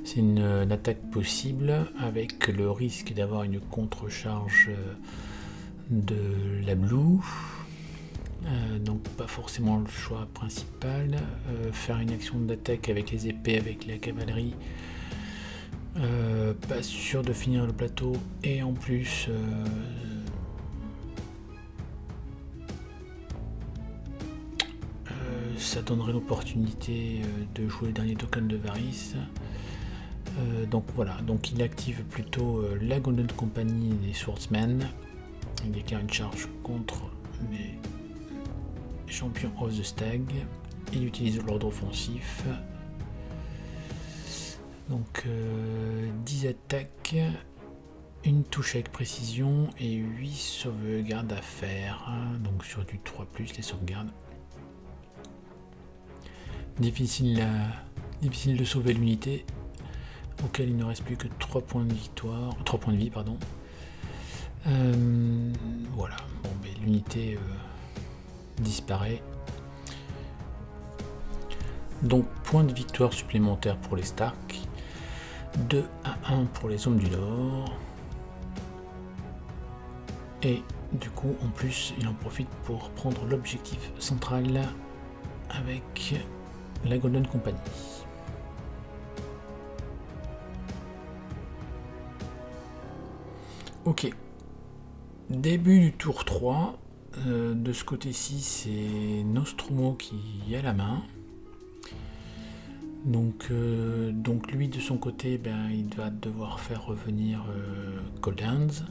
C'est une attaque possible avec le risque d'avoir une contre-charge de la Blue. Donc pas forcément le choix principal. Faire une action d'attaque avec les épées, avec la cavalerie, pas sûr de finir le plateau, et en plus ça donnerait l'opportunité de jouer le dernier token de Varys. Donc voilà, donc il active plutôt la Golden Company des Swordsmen. Il déclare une charge contre les champion of the Stag. Il utilise l'ordre offensif. Donc 10 attaques, une touche avec précision et 8 sauvegardes à faire. Donc sur du 3+, les sauvegardes. Difficile de sauver l'unité auquel il ne reste plus que 3 points de victoire, 3 points de vie, pardon. Voilà, bon, l'unité disparaît. Donc, point de victoire supplémentaire pour les Stark. 2 à 1 pour les hommes du Nord. Et du coup, en plus, il en profite pour prendre l'objectif central avec la Golden Company. Ok. Début du tour 3. De ce côté-ci, c'est Nostromo qui a la main. Donc lui, de son côté, il va devoir faire revenir Cold Hands.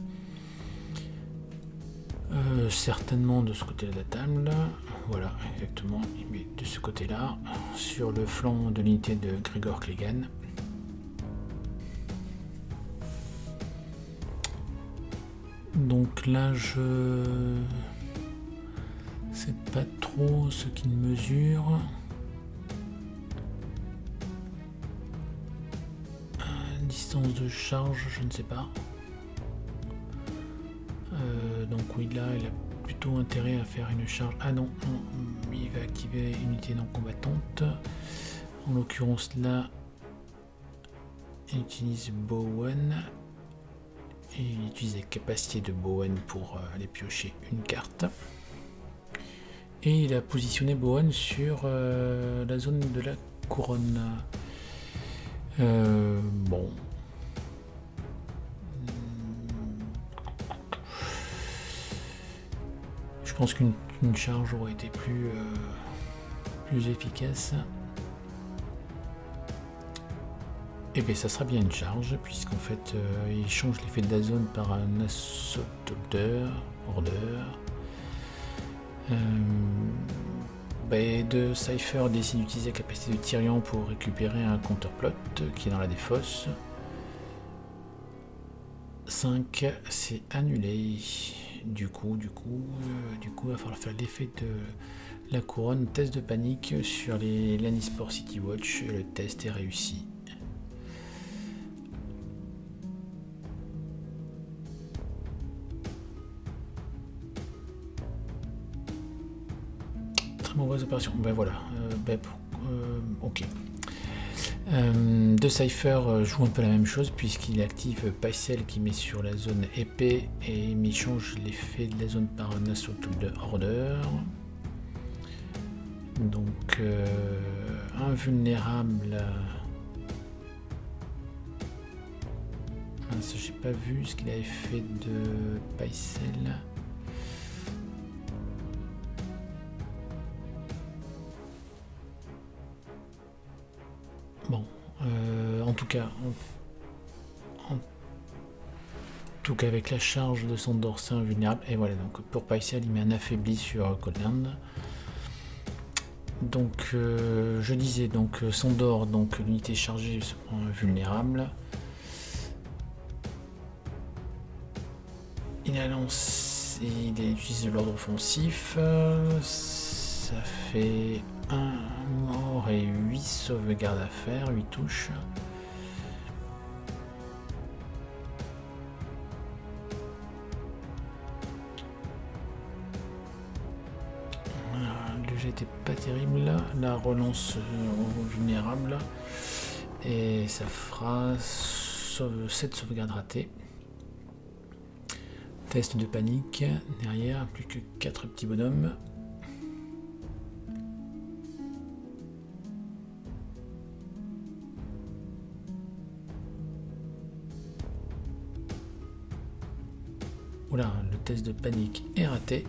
Certainement de ce côté-là de la table, voilà, exactement, il met de ce côté-là, sur le flanc de l'unité de Gregor Clegane. Donc là, je sais pas trop ce qu'il mesure. Distance de charge, je ne sais pas. Donc oui, là, il a plutôt intérêt à faire une charge. Ah non, il va activer une unité non combattante. En l'occurrence, là, il utilise Bowen. Et il utilise les capacités de Bowen pour aller piocher une carte. Et il a positionné Bowen sur la zone de la couronne. Bon. Je pense qu'une charge aurait été plus efficace. Et bien ça sera bien une charge, puisqu'en fait il change l'effet de la zone par un assault order. De Cypher décide d'utiliser la capacité de Tyrion pour récupérer un counterplot qui est dans la défausse. 5, c'est annulé. Du coup, il va falloir faire l'effet de la couronne, test de panique sur les Lannisport City Watch. Le test est réussi. Très mauvaise opération. Voilà. Ok. De Cypher joue un peu la même chose puisqu'il active Pycelle qui met sur la zone épée et il change l'effet de la zone par un assault order. Donc invulnérable. J'ai pas vu ce qu'il avait fait de Pycelle. Bon, en tout cas avec la charge de Sandor, c'est invulnérable. Et voilà, donc pour Pycelle, il met un affaibli sur Coldland. Donc je disais, donc Sandor, donc l'unité chargée se prend invulnérable. Il utilise l'ordre offensif. Ça fait 1 mort et 8 sauvegardes à faire, 8 touches. Le jet était pas terrible, la relance vulnérable. Et ça fera 7 sauvegardes ratées. Test de panique, derrière, plus que 4 petits bonhommes. Oula, le test de panique est raté.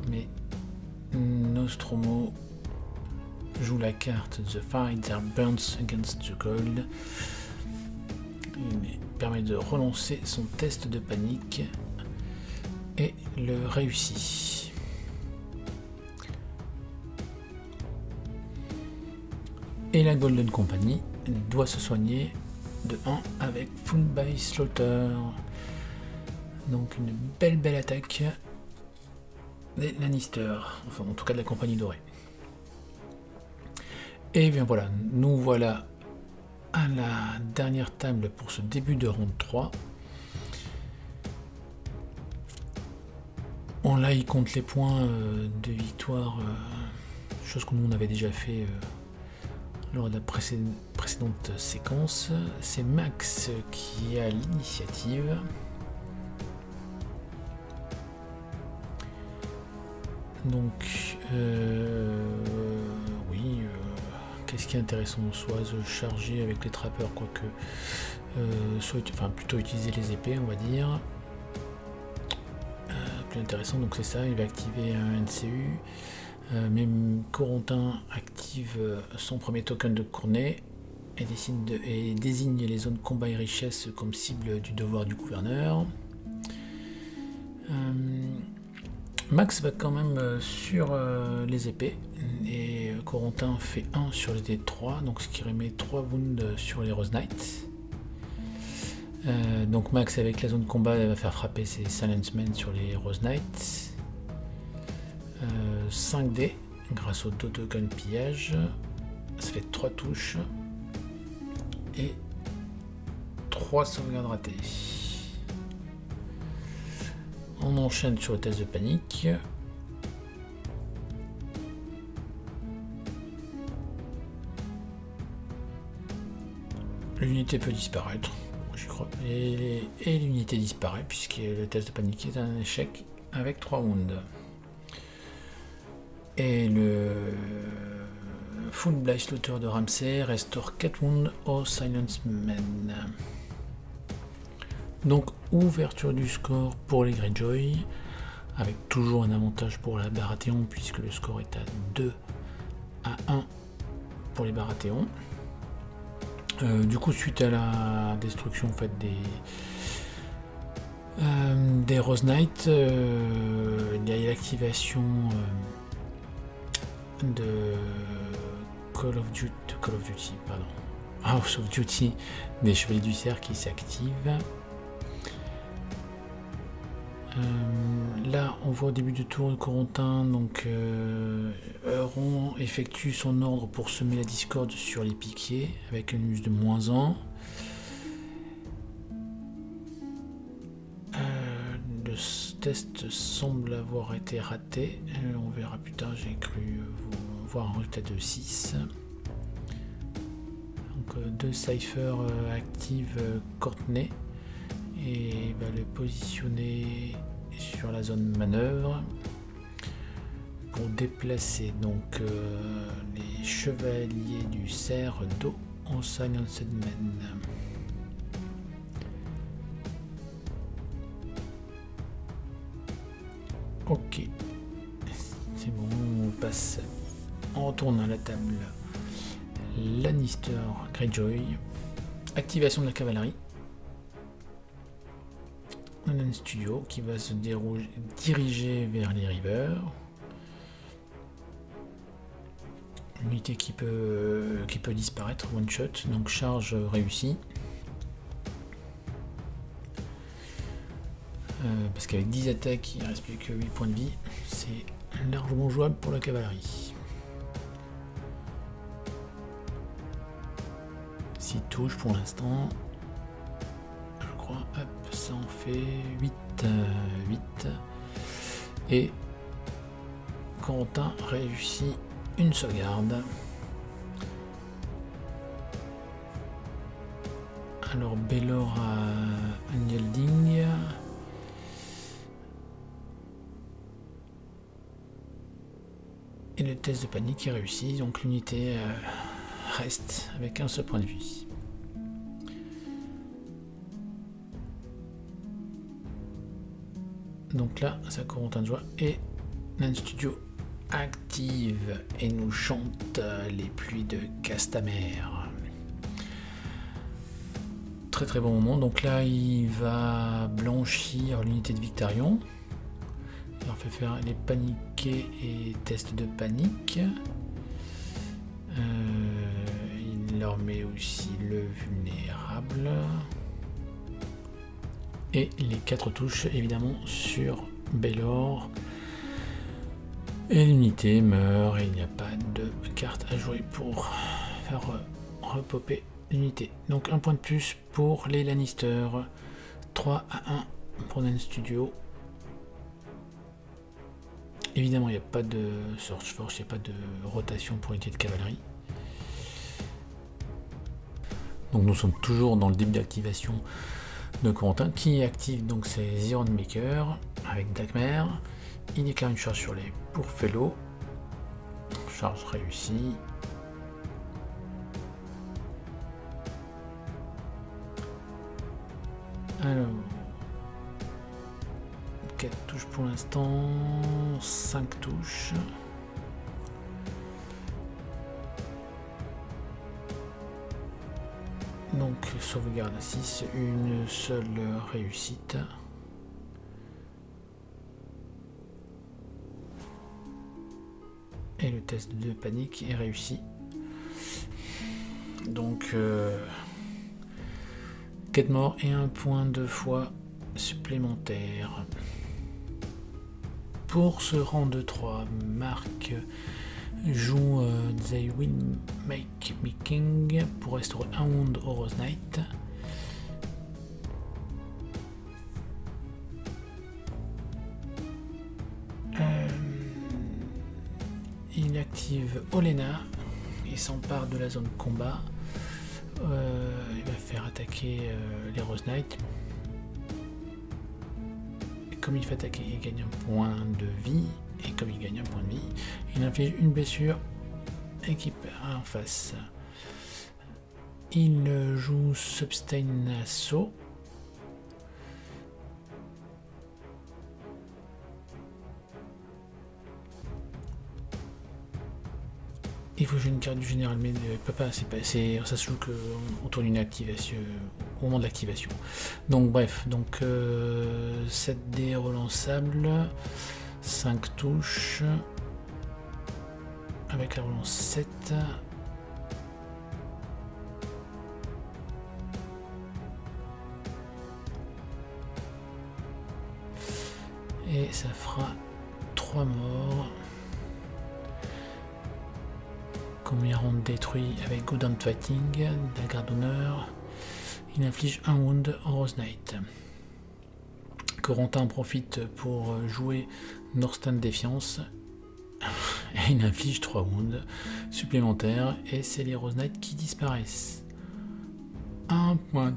Mais Nostromo joue la carte The Fighter Burns Against the Cold. Il permet de relancer son test de panique et le réussit. Et la Golden Company doit se soigner de 1 avec Full by Slaughter. Donc une belle attaque des Lannister, enfin en tout cas de la Compagnie Dorée. Et bien voilà, nous voilà à la dernière table pour ce début de round 3. Bon, là, il compte les points de victoire, chose que nous on avait déjà fait lors de la précédente séquence. C'est Max qui a l'initiative. Donc, oui, qu'est-ce qui est intéressant? Soit se charger avec les trappeurs, quoique, enfin plutôt utiliser les épées, on va dire. Plus intéressant, donc c'est ça, il va activer un NCU. Même Corentin active son premier token de cornet et désigne les zones combat et richesse comme cible du devoir du gouverneur. Max va quand même sur les épées et Corentin fait 1 sur les D3, donc ce qui remet 3 wounds sur les Rose Knights. Donc Max avec la zone combat va faire frapper ses Silencemen sur les Rose Knights. 5D grâce au 2 token pillage, ça fait 3 touches et 3 sauvegardes ratées. On enchaîne sur le test de panique. L'unité peut disparaître, j'y crois, et l'unité disparaît puisque le test de panique est un échec avec 3 wounds. Et le Full Blight Slaughter de Ramsay restaure 4 wounds au Silencemen. Donc ouverture du score pour les Greyjoy, avec toujours un avantage pour la Baratheon puisque le score est à 2 à 1 pour les Baratheon. Du coup, suite à la destruction en fait, des Rose Knights, il y a l'activation de Call of Duty, pardon, House of Duty des Chevaliers du Cerf qui s'active. Là, on voit au début du tour de Corentin, donc Euron effectue son ordre pour semer la discorde sur les piquiers avec un use de -1. Le test semble avoir été raté. On verra plus tard, j'ai cru voir un résultat de 6. Donc 2 Cypher active Courtney et va le positionner sur la zone manœuvre pour déplacer donc les chevaliers du cerf d'eau en Silenced Men. Ok, c'est bon, on passe, on retourne à la table. Lannister, Greyjoy, activation de la cavalerie. On a un studio qui va se diriger vers les rivers. Une unité qui peut disparaître, one shot, donc charge réussie. Parce qu'avec 10 attaques, il ne reste plus que 8 points de vie, c'est largement jouable pour la cavalerie. 6 touches pour l'instant. Je crois, hop, ça en fait 8. Et Corentin réussit une sauvegarde. Alors Baelor a un yielding. Et le test de panique est réussi, donc l'unité reste avec un seul point de vie. Donc là, ça Corentin de joie et Nan Studio active et nous chante les pluies de Castamere. Très très bon moment. Donc là, il va blanchir l'unité de Victarion. Il leur fait faire les paniqués et tests de panique. Il leur met aussi le vulnérable. Et les 4 touches évidemment sur Baelor. Et l'unité meurt et il n'y a pas de carte à jouer pour faire repopper l'unité. Donc un point de plus pour les Lannister. 3 à 1 pour Dance Studio. Évidemment, il n'y a pas de Search Force, il n'y a pas de rotation pour l'unité de cavalerie. Donc nous sommes toujours dans le début d'activation de Corentin qui active donc ses Iron Maker avec Dagmer. Il déclare une charge sur les pour Fellow. Charge réussie. Alors, 4 touches pour l'instant, 5 touches. Donc sauvegarde à 6, une seule réussite. Et le test de panique est réussi. Donc 4 morts et un point de foi supplémentaire. Pour ce rang de 3, Marc joue They Will Make Me King pour restaurer un wound au Rose Knight. Il active Olenna et s'empare de la zone combat. Il va faire attaquer les Rose Knight. Et comme il fait attaquer, il gagne un point de vie. Et comme il gagne un point de vie, il inflige une blessure équipe en face. Il joue Sustain Assaut. Il faut jouer une carte du général, mais ça se joue que autour d'une activation, au moment de l'activation. Donc bref, 7 dés relançables, 5 touches, avec la relance 7. Et ça fera 3 morts. Combien on détruit avec Golden Fighting, la garde d'honneur. Il inflige un wound au Rose Knight. Corentin en profite pour jouer Northern Défiance. Et il inflige 3 wounds supplémentaires. Et c'est les Rose Knight qui disparaissent. Un point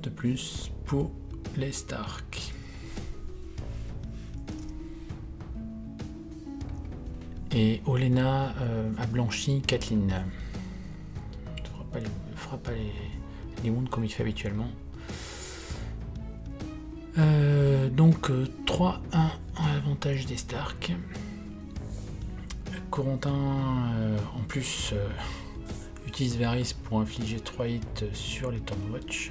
de plus pour les Stark. Et Olenna a blanchi Kathleen. Il ne fera pas les wounds comme il fait habituellement. Donc 3-1 en avantage des Stark. Corentin en plus utilise Varys pour infliger 3 hits sur les Turnwatch.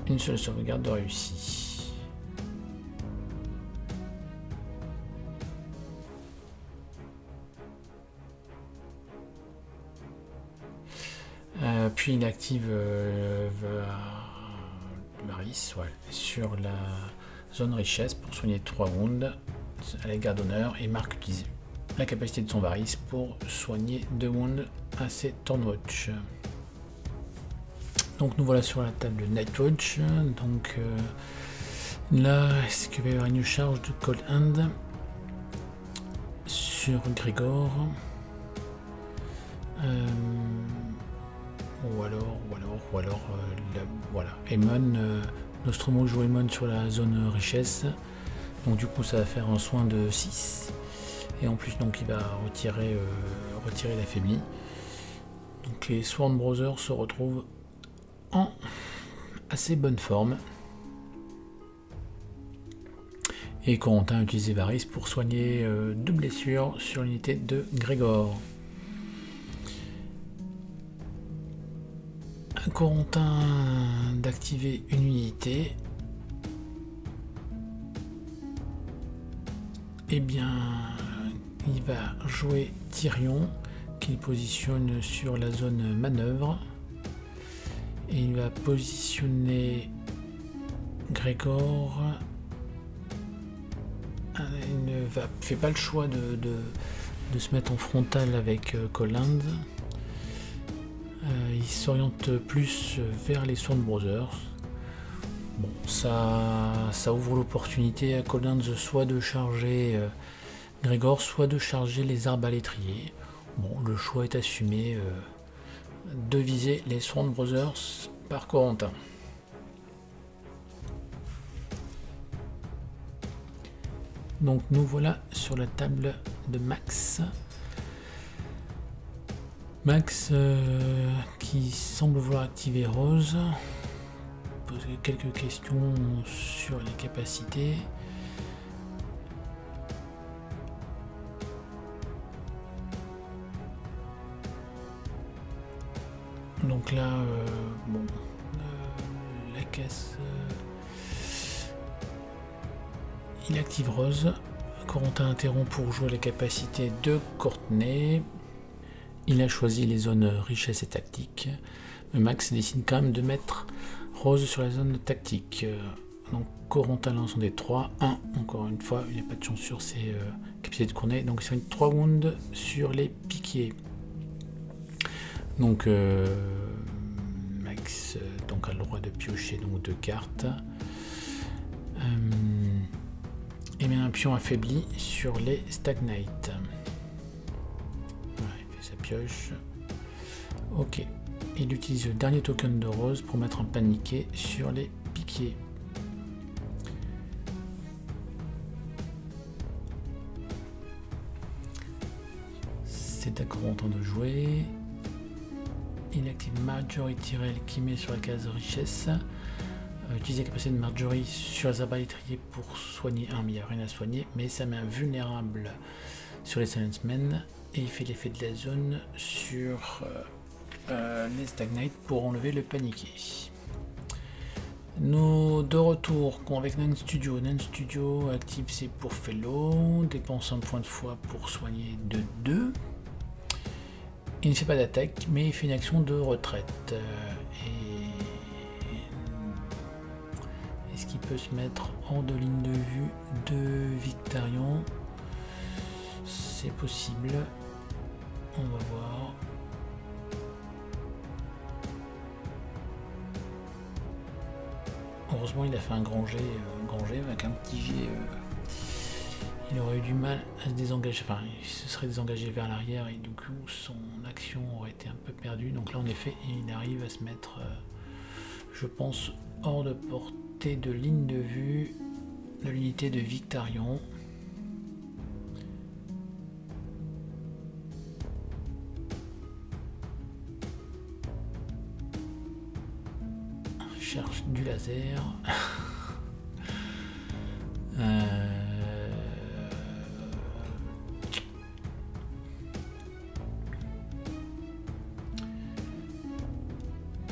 Une seule sauvegarde de réussi. Puis il active Varys sur la zone richesse pour soigner 3 wounds à la garde d'honneur et Marc utilise la capacité de son Varys pour soigner 2 wounds à ses Turnwatch. Donc nous voilà sur la table de Nightwatch. Donc là, est-ce qu'il va y avoir une charge de Cold Hand sur Grégor? Ou alors voilà. Aemon, Nostromo joue Aemon sur la zone richesse. Donc du coup ça va faire un soin de 6. Et en plus donc il va retirer l'affaibli. Donc les Sworn Brothers se retrouvent en assez bonne forme. Et Corentin a utilisé Varys pour soigner 2 blessures sur l'unité de Grégor. Corentin d'activer une unité. Eh bien, il va jouer Tyrion qu'il positionne sur la zone manœuvre. Et il va positionner Grégor fait pas le choix de se mettre en frontal avec Coland. Il s'oriente plus vers les Sword Brothers. Bon, ça ouvre l'opportunité à Collins soit de charger Grégor, soit de charger les arbalétriers. Bon, le choix est assumé de viser les Sword Brothers par Corentin. Donc nous voilà sur la table de Max. Max qui semble vouloir activer Rose. Poser quelques questions sur les capacités. Donc là, bon, la caisse, il active Rose. Corentin interrompt pour jouer les capacités de Courtney. Il a choisi les zones richesse et tactique. Mais Max décide quand même de mettre Rose sur la zone tactique. Donc Corentin lance en D3. 1, encore une fois, il n'y a pas de chance sur ses capacités de Courtney. Donc il fait 3 wounds sur les piquiers. Donc Max donc a le droit de piocher donc 2 cartes. Et met un pion affaibli sur les Stagnite. Voilà, il fait sa pioche. Ok. Il utilise le dernier token de Rose pour mettre un paniqué sur les piquiers. C'est à Corentin de jouer. Il active Marjorie Tyrell qui met sur la case richesse. Utiliser la capacité de Marjorie sur les arbalétriers pour soigner un, mais il n'y a rien à soigner, mais ça met un vulnérable sur les Silencemen et il fait l'effet de la zone sur les Stagnite pour enlever le paniqué. Nous de retour avec Nan Studio. Nan Studio active ses pour Fellow, dépense un point de foi pour soigner de 2. Il ne fait pas d'attaque, mais il fait une action de retraite. Est-ce qu'il peut se mettre hors de ligne de vue de Victarion? C'est possible. On va voir. Heureusement, il a fait un grand jet avec un petit jet. Il aurait eu du mal à se désengager. Enfin, il se serait désengagé vers l'arrière et du coup, son action aurait été un peu perdue. Donc là, en effet, il arrive à se mettre, je pense, hors de portée de ligne de vue de l'unité de Victarion. Je cherche du laser.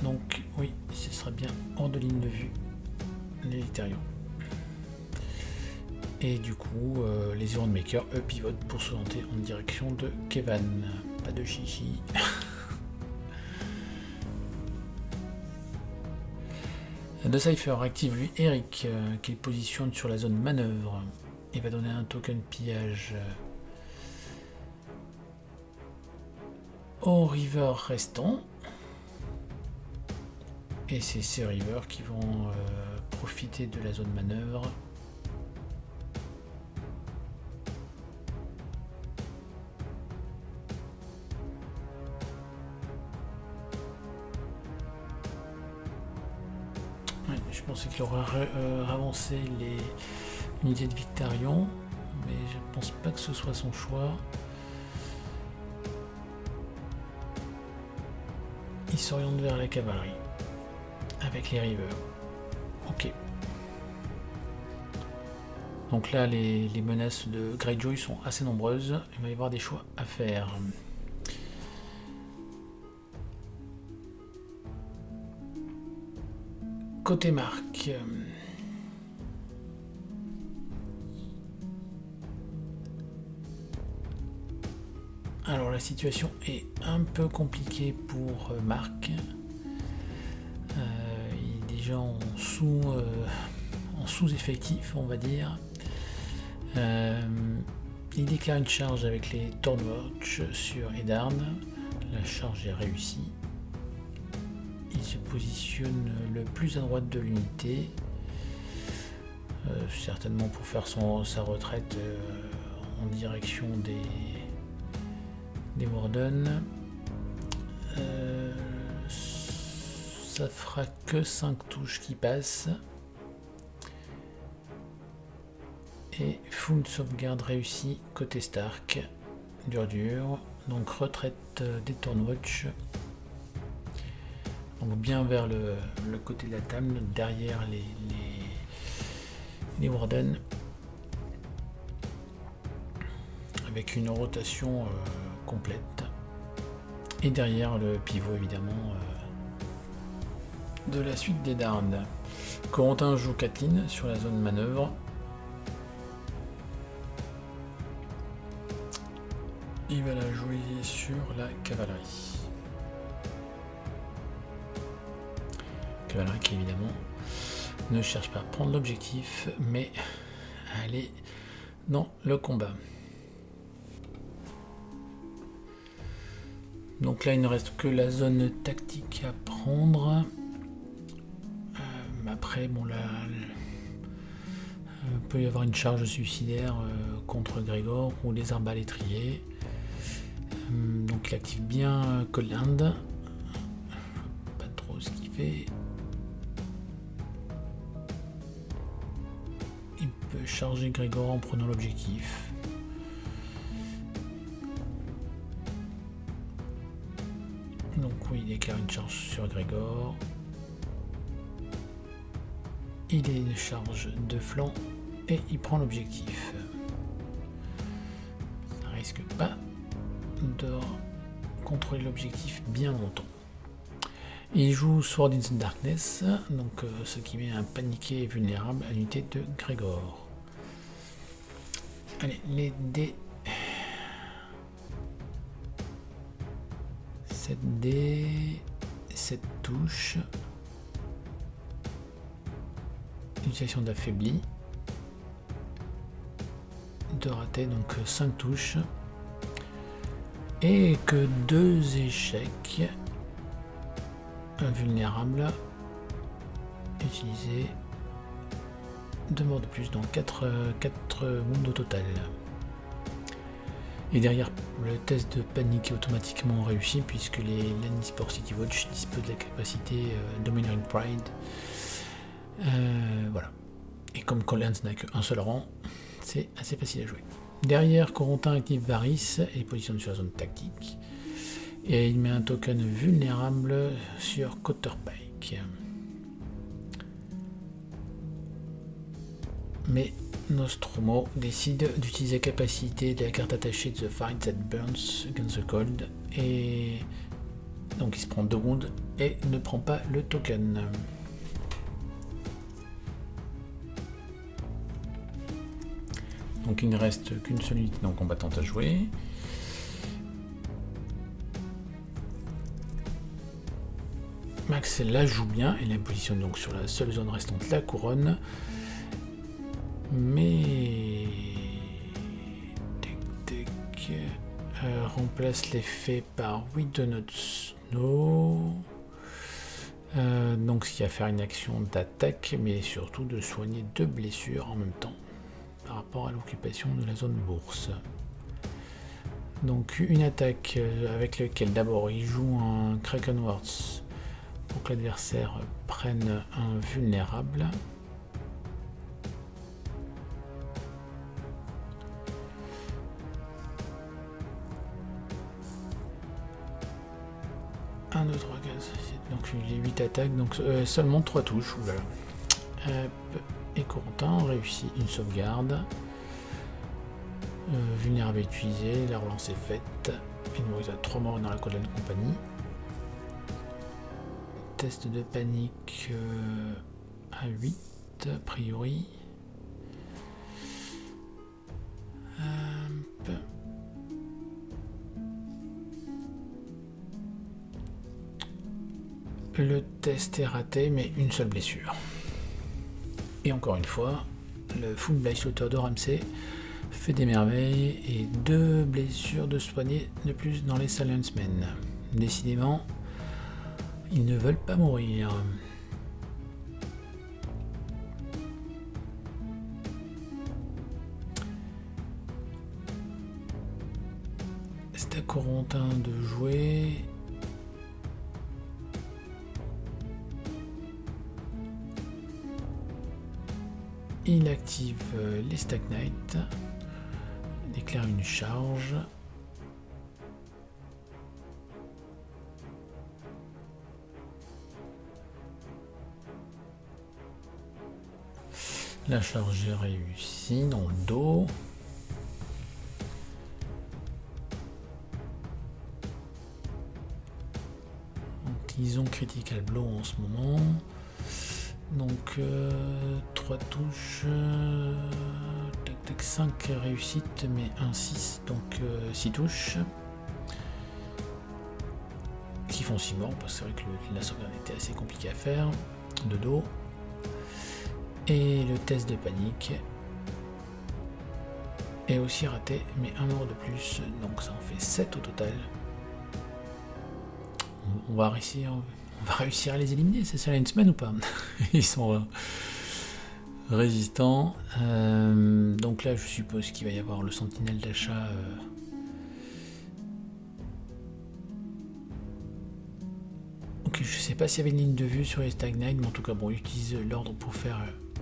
Donc oui, ce serait bien hors de ligne de vue les Victarions. Et du coup, les Iron Makers, eux, pivotent pour s'orienter en direction de Kevan. Pas de chichi. De Cypher active lui Eric, qu'il positionne sur la zone manœuvre. Il va donner un token pillage aux Rivers restants. Et c'est ces Rivers qui vont profiter de la zone manœuvre. Ouais, je pensais qu'il aurait avancé les unités de Victarion, mais je pense pas que ce soit son choix. Il s'oriente vers la cavalerie avec les Rivers. Ok. Donc là, les menaces de Greyjoy sont assez nombreuses. Il va y avoir des choix à faire. Côté Marc. Alors la situation est un peu compliquée pour Marc. Il est déjà en sous-effectif, on va dire. Il déclare une charge avec les Thornwatch sur Edarn. La charge est réussie. Il se positionne le plus à droite de l'unité, certainement pour faire sa retraite en direction des Warden. Ça fera que 5 touches qui passent. Et full sauvegarde réussie côté Stark. Dur. Donc retraite des Thornwatch. Donc bien vers le côté de la table, derrière les Warden. Avec une rotation complète. Et derrière le pivot évidemment de la suite des Darnes. Corentin joue Kathleen sur la zone manœuvre. Il va la jouer sur la cavalerie. Cavalerie qui évidemment ne cherche pas à prendre l'objectif, mais à aller dans le combat. Donc là il ne reste que la zone tactique à prendre. Après bon là peut y avoir une charge suicidaire contre Grégor ou les arbalétriers. Donc il active bien Cold. Pas trop ce qu'il fait. Il peut charger Grégor en prenant l'objectif. Donc oui, il déclare une charge sur Grégor. Il est une charge de flanc et il prend l'objectif. Ça risque pas de contrôler l'objectif bien longtemps. Il joue Sword in the Darkness, donc ce qui met un paniqué vulnérable à l'unité de Grégor. Allez, les dés. 7 dés, 7 touches. Utilisation d'affaibli. 2 ratés, donc 5 touches. Et que 2 échecs invulnérables utilisés. 2 morts de plus, donc 4 wounds au total. Et derrière, le test de panique est automatiquement réussi puisque les Lannisport City Watch disposent de la capacité Domineering Pride. Voilà. Et comme Collins n'a qu'un seul rang, c'est assez facile à jouer. Derrière, Corentin active Varys et positionne sur la zone tactique. Et il met un token vulnérable sur Cotterpike. Mais Nostromo décide d'utiliser la capacité de la carte attachée de The Fight That Burns Against the Cold. Et donc il se prend 2 wounds et ne prend pas le token. Donc il ne reste qu'une seule unité non combattante à jouer. Max la joue bien et la positionne donc sur la seule zone restante, la couronne. Mais remplace l'effet par We Do Not Snow. Donc ce qui va faire une action d'attaque, mais surtout de soigner 2 blessures en même temps par rapport à l'occupation de la zone bourse. Donc une attaque avec laquelle d'abord il joue un Kraken Words pour que l'adversaire prenne un vulnérable. Un autre gaz, donc les 8 attaques, donc seulement 3 touches. Oulala. Et Corentin réussit une sauvegarde. Vulnérable utilisé, la relance est faite. Il a 3 morts dans la colonne de compagnie. Test de panique à 8 a priori. Le test est raté, mais une seule blessure. Et encore une fois, le full blade shooter de Ramsay fait des merveilles et 2 blessures de soigner de plus dans les Silencemen. Décidément, ils ne veulent pas mourir. C'est à Corentin de jouer. Il active les Stag Knight, déclare une charge. La charge est réussie dans le dos. Donc ils ont Critical Blow en ce moment. Donc 3 touches, tac, tac, 5 réussites, mais 1 6, donc 6 touches. Qui font 6 morts, parce que c'est vrai que la sauvegarde était assez compliquée à faire, de dos. Et le test de panique est aussi raté, mais 1 mort de plus, donc ça en fait 7 au total. On va réussir à les éliminer, c'est ça la semaine ou pas? Ils sont résistants. Donc là, je suppose qu'il va y avoir le sentinelle d'achat. Ok, je sais pas s'il y avait une ligne de vue sur les Stag Knight, mais en tout cas, bon, ils utilisent l'ordre pour faire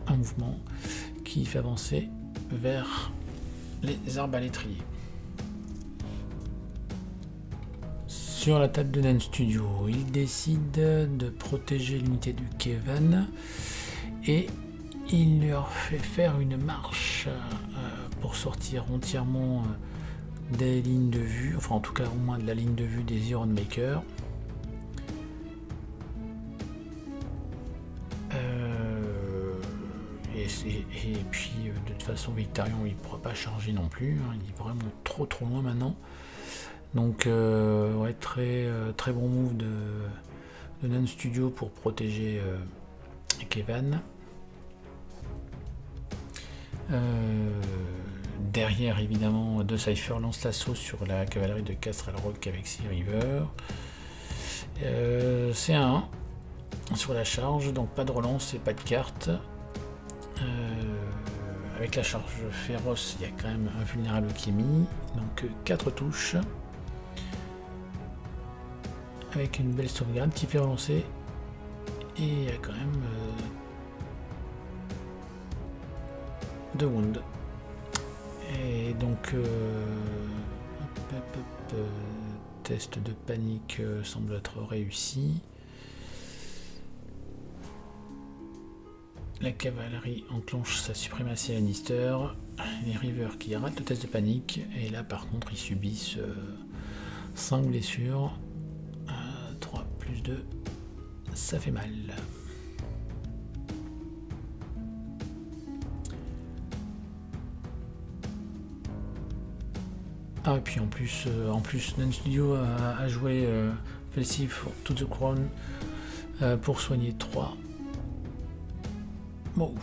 un mouvement qui fait avancer vers les arbalétriers. Sur la table de Nan Studio, il décide de protéger l'unité du Kevin et il leur fait faire une marche pour sortir entièrement des lignes de vue, enfin en tout cas au moins de la ligne de vue des Iron Maker. Et puis de toute façon Victarion il ne pourra pas charger non plus, hein, il est vraiment trop loin maintenant. Donc ouais, très bon move de Nan Studio pour protéger Kevin. Derrière évidemment De Cypher lance l'assaut sur la cavalerie de Castrel Rock avec Sea River. C'est un 1 sur la charge, donc pas de relance et pas de carte. Avec la charge féroce, il y a quand même un vulnérable qui est mis, donc 4 touches. Avec une belle sauvegarde qui fait relancer. Et il y a quand même 2 wounds. Et donc test de panique semble être réussi. La cavalerie enclenche sa suprématie Lannister. Les Rivers qui ratent le test de panique. Et là par contre ils subissent 5 blessures. 3 plus 2, ça fait mal. Ah et puis en plus Nan Studio a joué Felsife to the Crown pour soigner 3. Bon.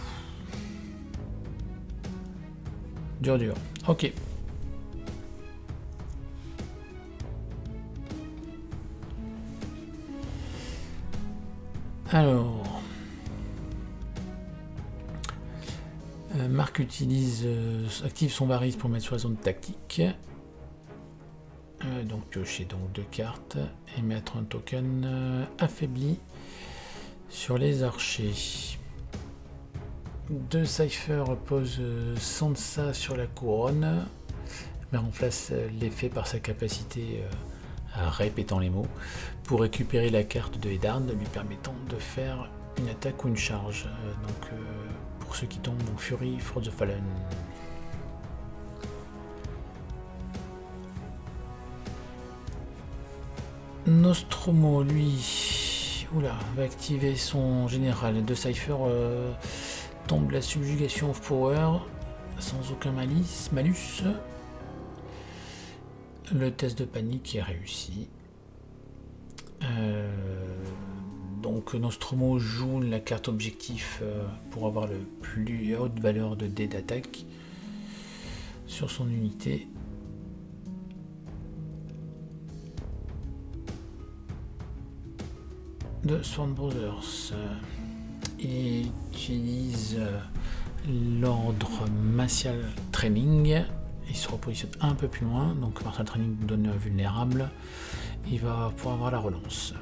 Dur. Ok. Alors, Marc active son Varys pour mettre sur la zone tactique. Donc piocher donc 2 cartes et mettre un token affaibli sur les archers. De Cypher pose Sansa sur la couronne, mais remplace l'effet par sa capacité à répétant les mots pour récupérer la carte de Eddard, lui permettant de faire une attaque ou une charge. Donc pour ceux qui tombent en Fury for the Fallen. Nostromo lui va activer son général. De Cypher tombe la subjugation of power sans aucun malus. Le test de panique est réussi. Donc Nostromo joue la carte objectif pour avoir le plus haute valeur de dés d'attaque. sur son unité. De Sworn Brothers. Il utilise l'ordre Martial Training. Il se repositionne un peu plus loin, donc Martial Training donne vulnérable. Il va pouvoir avoir la relance.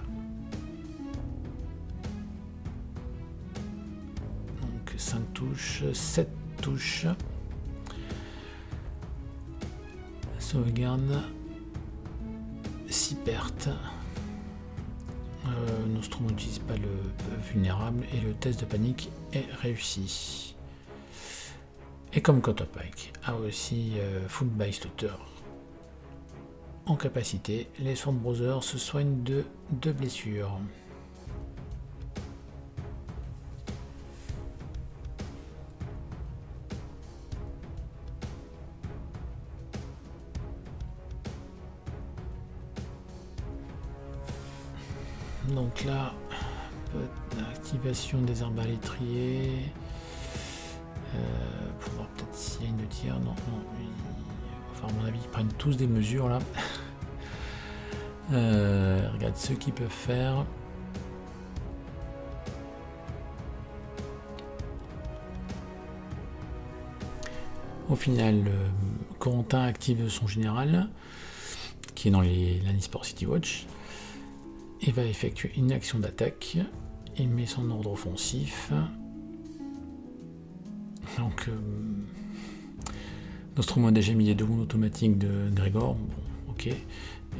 Donc 5 touches, 7 touches. Sauvegarde. 6 pertes. Nostromo n'utilise pas le vulnérable et le test de panique est réussi. Et comme Counterpike a aussi Full by Slaughter en capacité, les Sworn Brothers se soignent de 2 blessures. Donc là, activation des arbalétriers. Pour voir peut-être s'il y a une tir. Non, enfin à mon avis ils prennent tous des mesures là. Regarde ce qu'ils peuvent faire. Au final, Corentin active son général qui est dans les Lannisport City Watch. Il va effectuer une action d'attaque. Il met son ordre offensif. Donc, Nostromo a déjà mis les 2 wounds automatiques de Grégor. Bon, ok.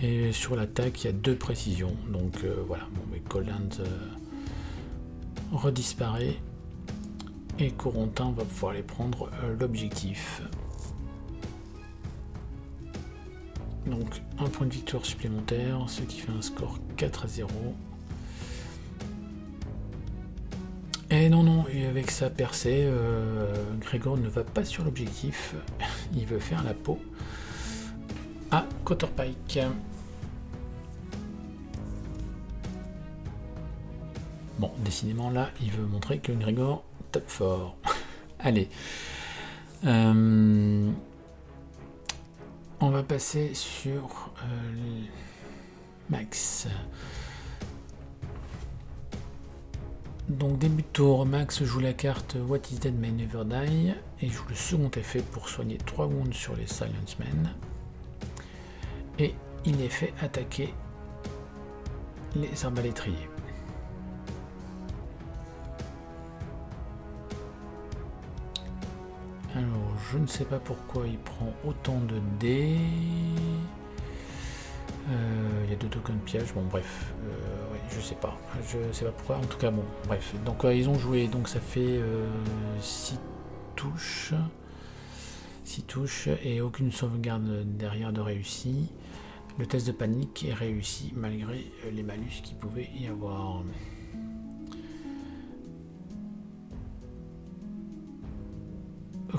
Et sur l'attaque, il y a 2 précisions. Donc voilà. Bon, mais Coland redisparaît. Et Corentin va pouvoir aller prendre l'objectif. Donc un point de victoire supplémentaire, ce qui fait un score 4-0. Et non, et avec sa percée, Grégor ne va pas sur l'objectif, il veut faire la peau à Counterpike. Bon, décidément là, il veut montrer que Grégor tape fort. Allez. On va passer sur Max. Donc début de tour, Max joue la carte What is Dead May Never Die et joue le second effet pour soigner 3 wounds sur les Silence Men. Et il est fait attaquer les arbalétriers. Alors, je ne sais pas pourquoi il prend autant de dés. Il y a 2 tokens pièges. Bon, bref, ouais, je sais pas pourquoi. En tout cas, bon, bref. Donc, ils ont joué. Donc, ça fait 6 touches. 6 touches et aucune sauvegarde derrière de réussi. Le test de panique est réussi malgré les malus qu'il pouvait y avoir.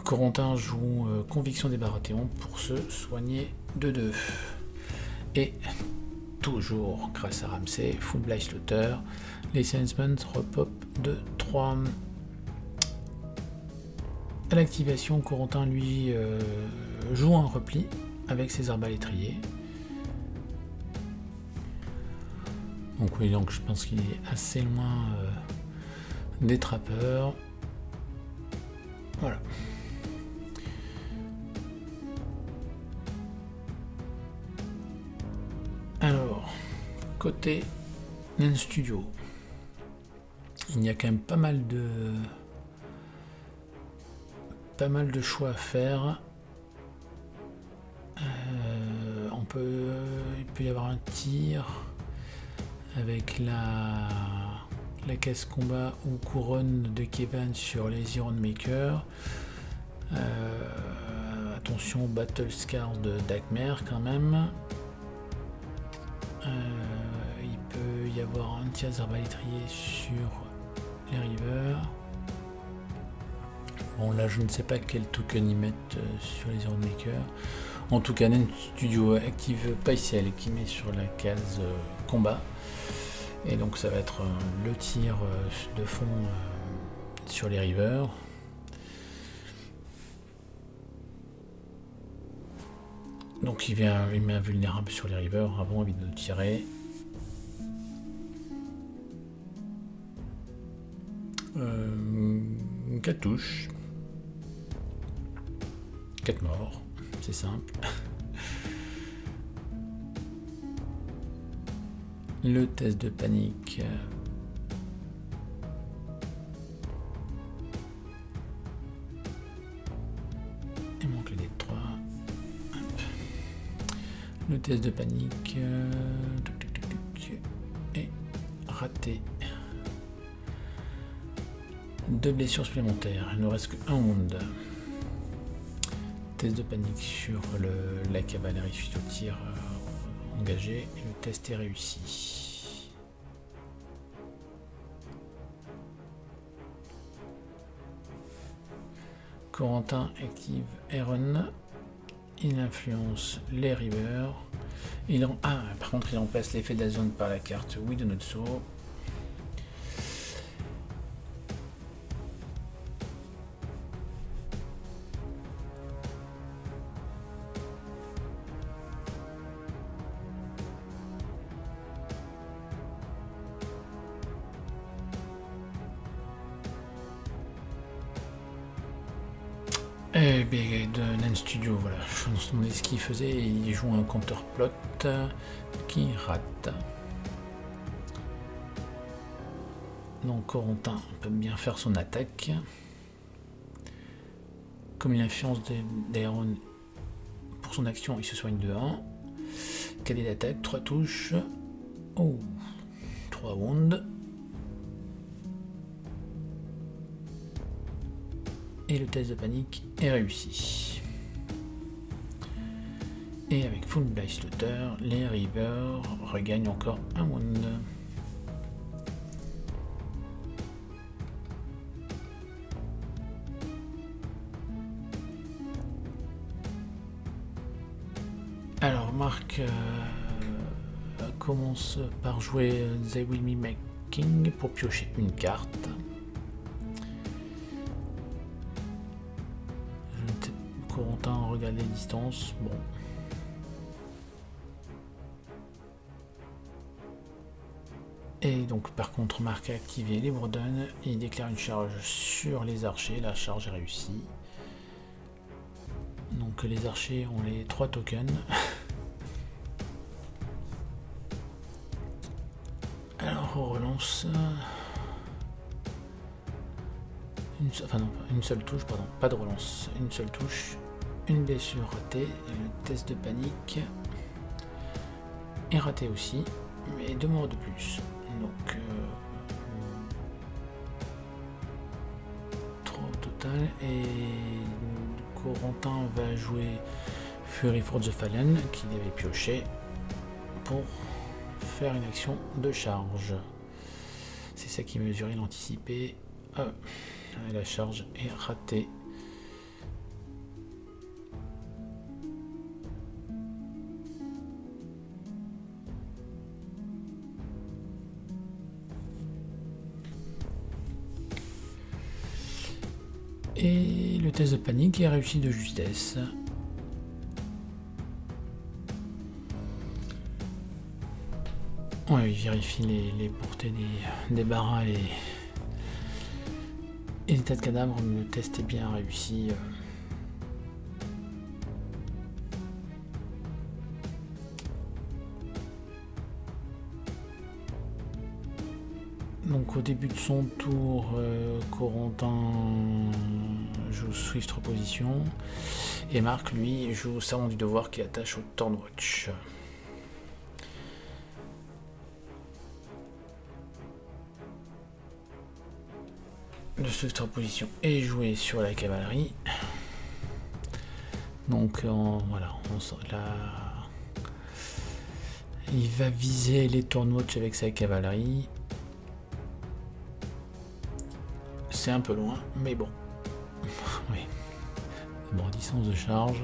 Corentin joue Conviction des Baratheons pour se soigner de 2. Et toujours grâce à Ramsay, Full By Slaughter, les Salesmen repop de 3. À l'activation, Corentin lui joue un repli avec ses arbalétriers. Donc oui, donc je pense qu'il est assez loin des trappeurs. Voilà. Alors, côté Nen Studio, il y a quand même pas mal de choix à faire. Il peut y avoir un tir avec la caisse combat ou couronne de Kevin sur les Iron Maker. Attention, Battle Scars de Dagmar quand même. Il peut y avoir un tir arbalétrier sur les Rivers. Bon, là je ne sais pas quel token ils mettent sur les Iron Maker. En tout cas, Nen Studio active Paisiel qui met sur la case combat. Et donc ça va être le tir de fond sur les Rivers. Donc il met invulnérable sur les rivers avant évite de tirer. 4 touches. 4 morts, c'est simple. Le test de panique. Il manque le dé de 3. Hop. Le test de panique est raté. 2 blessures supplémentaires. Il ne reste que 1 wound. Test de panique sur la cavalerie suite au tir engagé. Et le test est réussi. Corentin active Aaron. Il influence les rivers. Par contre, il remplace l'effet de la zone par la carte Oui de notre saut. Et bien, de Nan Studio, voilà, je me demandais ce qu'il faisait, et il joue un counterplot qui rate. Donc Corentin peut bien faire son attaque. Comme il influence d'Aaron pour son action, il se soigne de 1. Cadet d'attaque, 3 touches. Oh, 3 wounds. Et le test de panique est réussi. Et avec Full Blade Slaughter, les Rivers regagnent encore un wound. Alors Marc commence par jouer They Will Me Making pour piocher une carte. Corentin regarde les distances, bon. Et donc par contre Marc a activé les bourdonnes, il déclare une charge sur les archers, la charge est réussie. Donc les archers ont les 3 tokens. Alors on relance une seule touche, pardon, pas de relance, une seule touche. Une blessure ratée, le test de panique est raté aussi, mais 2 morts de plus. Donc 3 au total, et Corentin va jouer Fury for the Fallen qu'il avait pioché pour faire une action de charge. C'est ça qui mesurait l'anticipé. La charge est ratée. Et le test de panique est réussi de justesse. Ouais, il vérifie les portées des barras et des tas de cadavres, mais le test est bien réussi. Donc au début de son tour, Corentin joue Swift Reposition et Marc lui joue Serment du Devoir qui attache au Thornwatch. Le Swift Reposition est joué sur la cavalerie. Donc voilà, il va viser les Thornwatch avec sa cavalerie. C'est un peu loin, mais bon. Oui. Bon, distance de charge.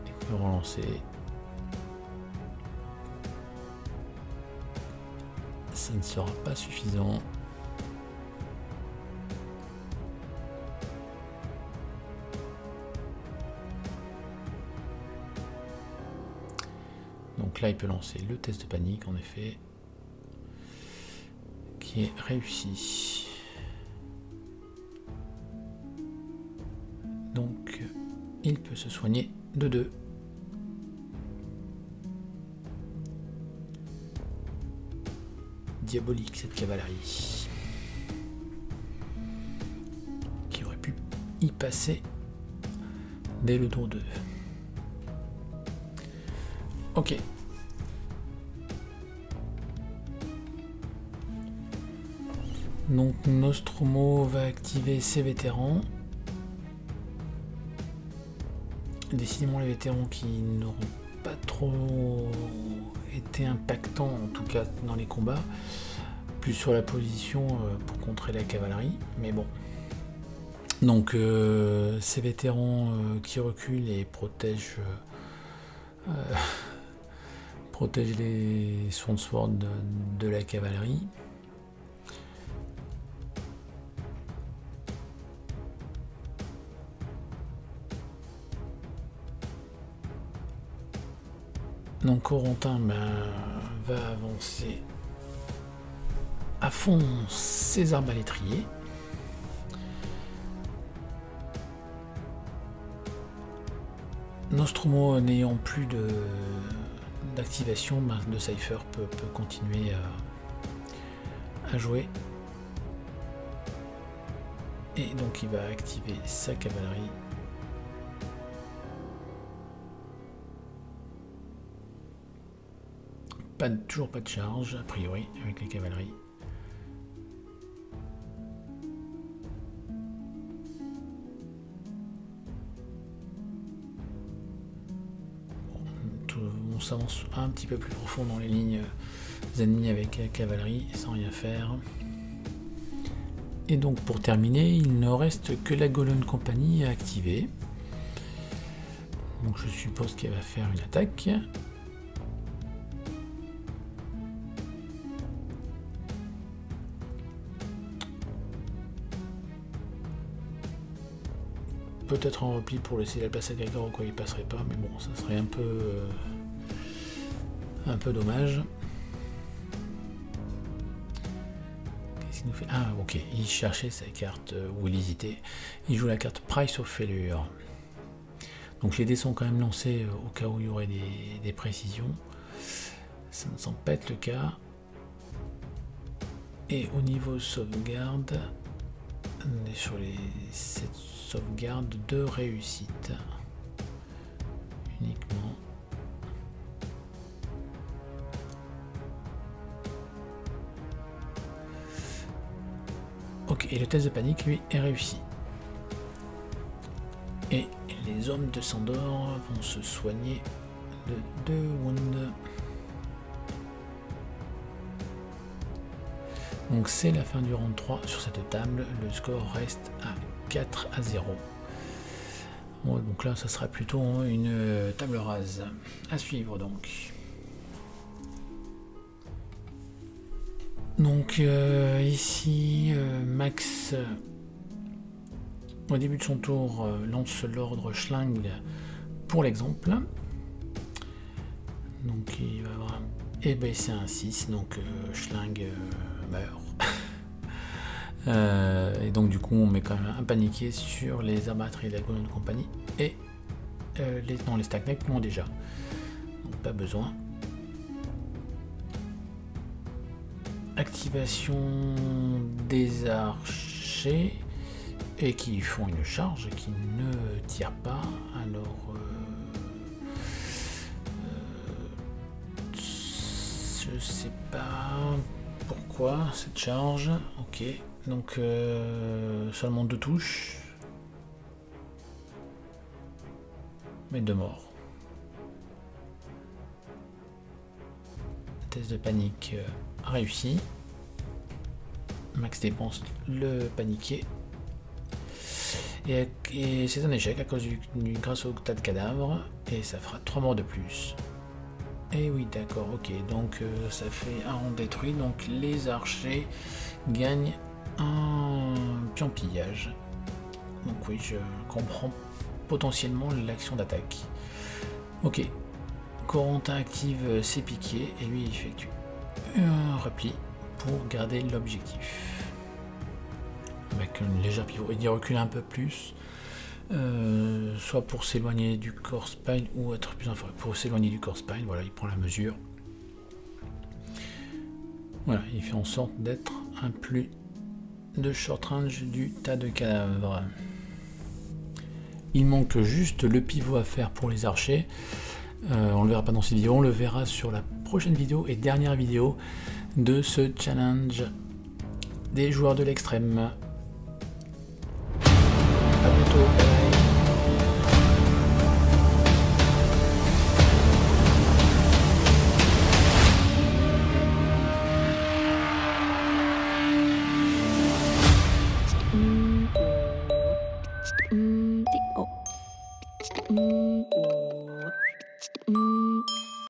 Il peut relancer. Ça ne sera pas suffisant. Donc là, il peut lancer le test de panique, en effet, qui est réussi. Donc, il peut se soigner de 2. Diabolique, cette cavalerie. Qui aurait pu y passer dès le tour 2. Ok. Donc Nostromo va activer ses vétérans. Décidément les vétérans qui n'auront pas trop été impactants, en tout cas dans les combats, plus sur la position pour contrer la cavalerie, mais bon. Donc ces vétérans qui reculent et protègent les Swordsword de la cavalerie. Donc Corentin va avancer à fond ses arbalétriers. Nostromo n'ayant plus d'activation de Cypher peut continuer à jouer. Et donc il va activer sa cavalerie. Toujours pas de charge, a priori, avec les cavaleries. On s'avance un petit peu plus profond dans les lignes ennemies avec la cavalerie, sans rien faire. Et donc pour terminer, il ne reste que la Golden Company à activer. Donc je suppose qu'elle va faire une attaque. Peut-être en repli pour laisser la place à Grégor, quoi, il passerait pas, mais bon, ça serait un peu dommage. Qu'est-ce qu'il nous fait? Ah, ok, il cherchait sa carte, ou il hésitait. Il joue la carte Price of Failure. Donc les dés sont quand même lancés au cas où il y aurait des précisions. Ça ne semble pas être le cas. Et au niveau sauvegarde, on est sur les 7 sauvegardes de réussite uniquement. Ok, et le test de panique lui est réussi. Et les hommes de Sandor vont se soigner de 2 wounds. Donc c'est la fin du round 3 sur cette table, le score reste à 4-0. Bon, donc là ça sera plutôt une table rase à suivre donc. Donc ici Max au début de son tour lance l'ordre Schling pour l'exemple. Donc il va avoir et ben c'est un 6, donc Schling meurt. Et donc du coup on met quand même un paniqué sur les arbalétriers de la Golden Company et les Stackneck l'ont déjà. Donc pas besoin. Activation des archers et qui font une charge qui ne tire pas. Alors je sais pas pourquoi cette charge. Ok, donc seulement 2 touches, mais 2 morts. Test de panique réussi. Max dépense le paniqué. Et c'est un échec à cause grâce au tas de cadavres. Et ça fera 3 morts de plus. Et oui, d'accord, ok. Donc ça fait un rond détruit. Donc les archers gagnent un pion pillage. Donc oui, je comprends potentiellement l'action d'attaque. Ok. Corentin active ses piquets et lui effectue un repli pour garder l'objectif. Avec une légère pivot. Il y recule un peu plus. Soit pour s'éloigner du corps spine ou être plus inférieur. Pour s'éloigner du corps spine, voilà, il prend la mesure. Voilà, il fait en sorte d'être un plus de short range du tas de cadavres. Il manque juste le pivot à faire pour les archers. On le verra pas dans cette vidéo, on le verra sur la prochaine vidéo et dernière vidéo de ce challenge des joueurs de l'extrême.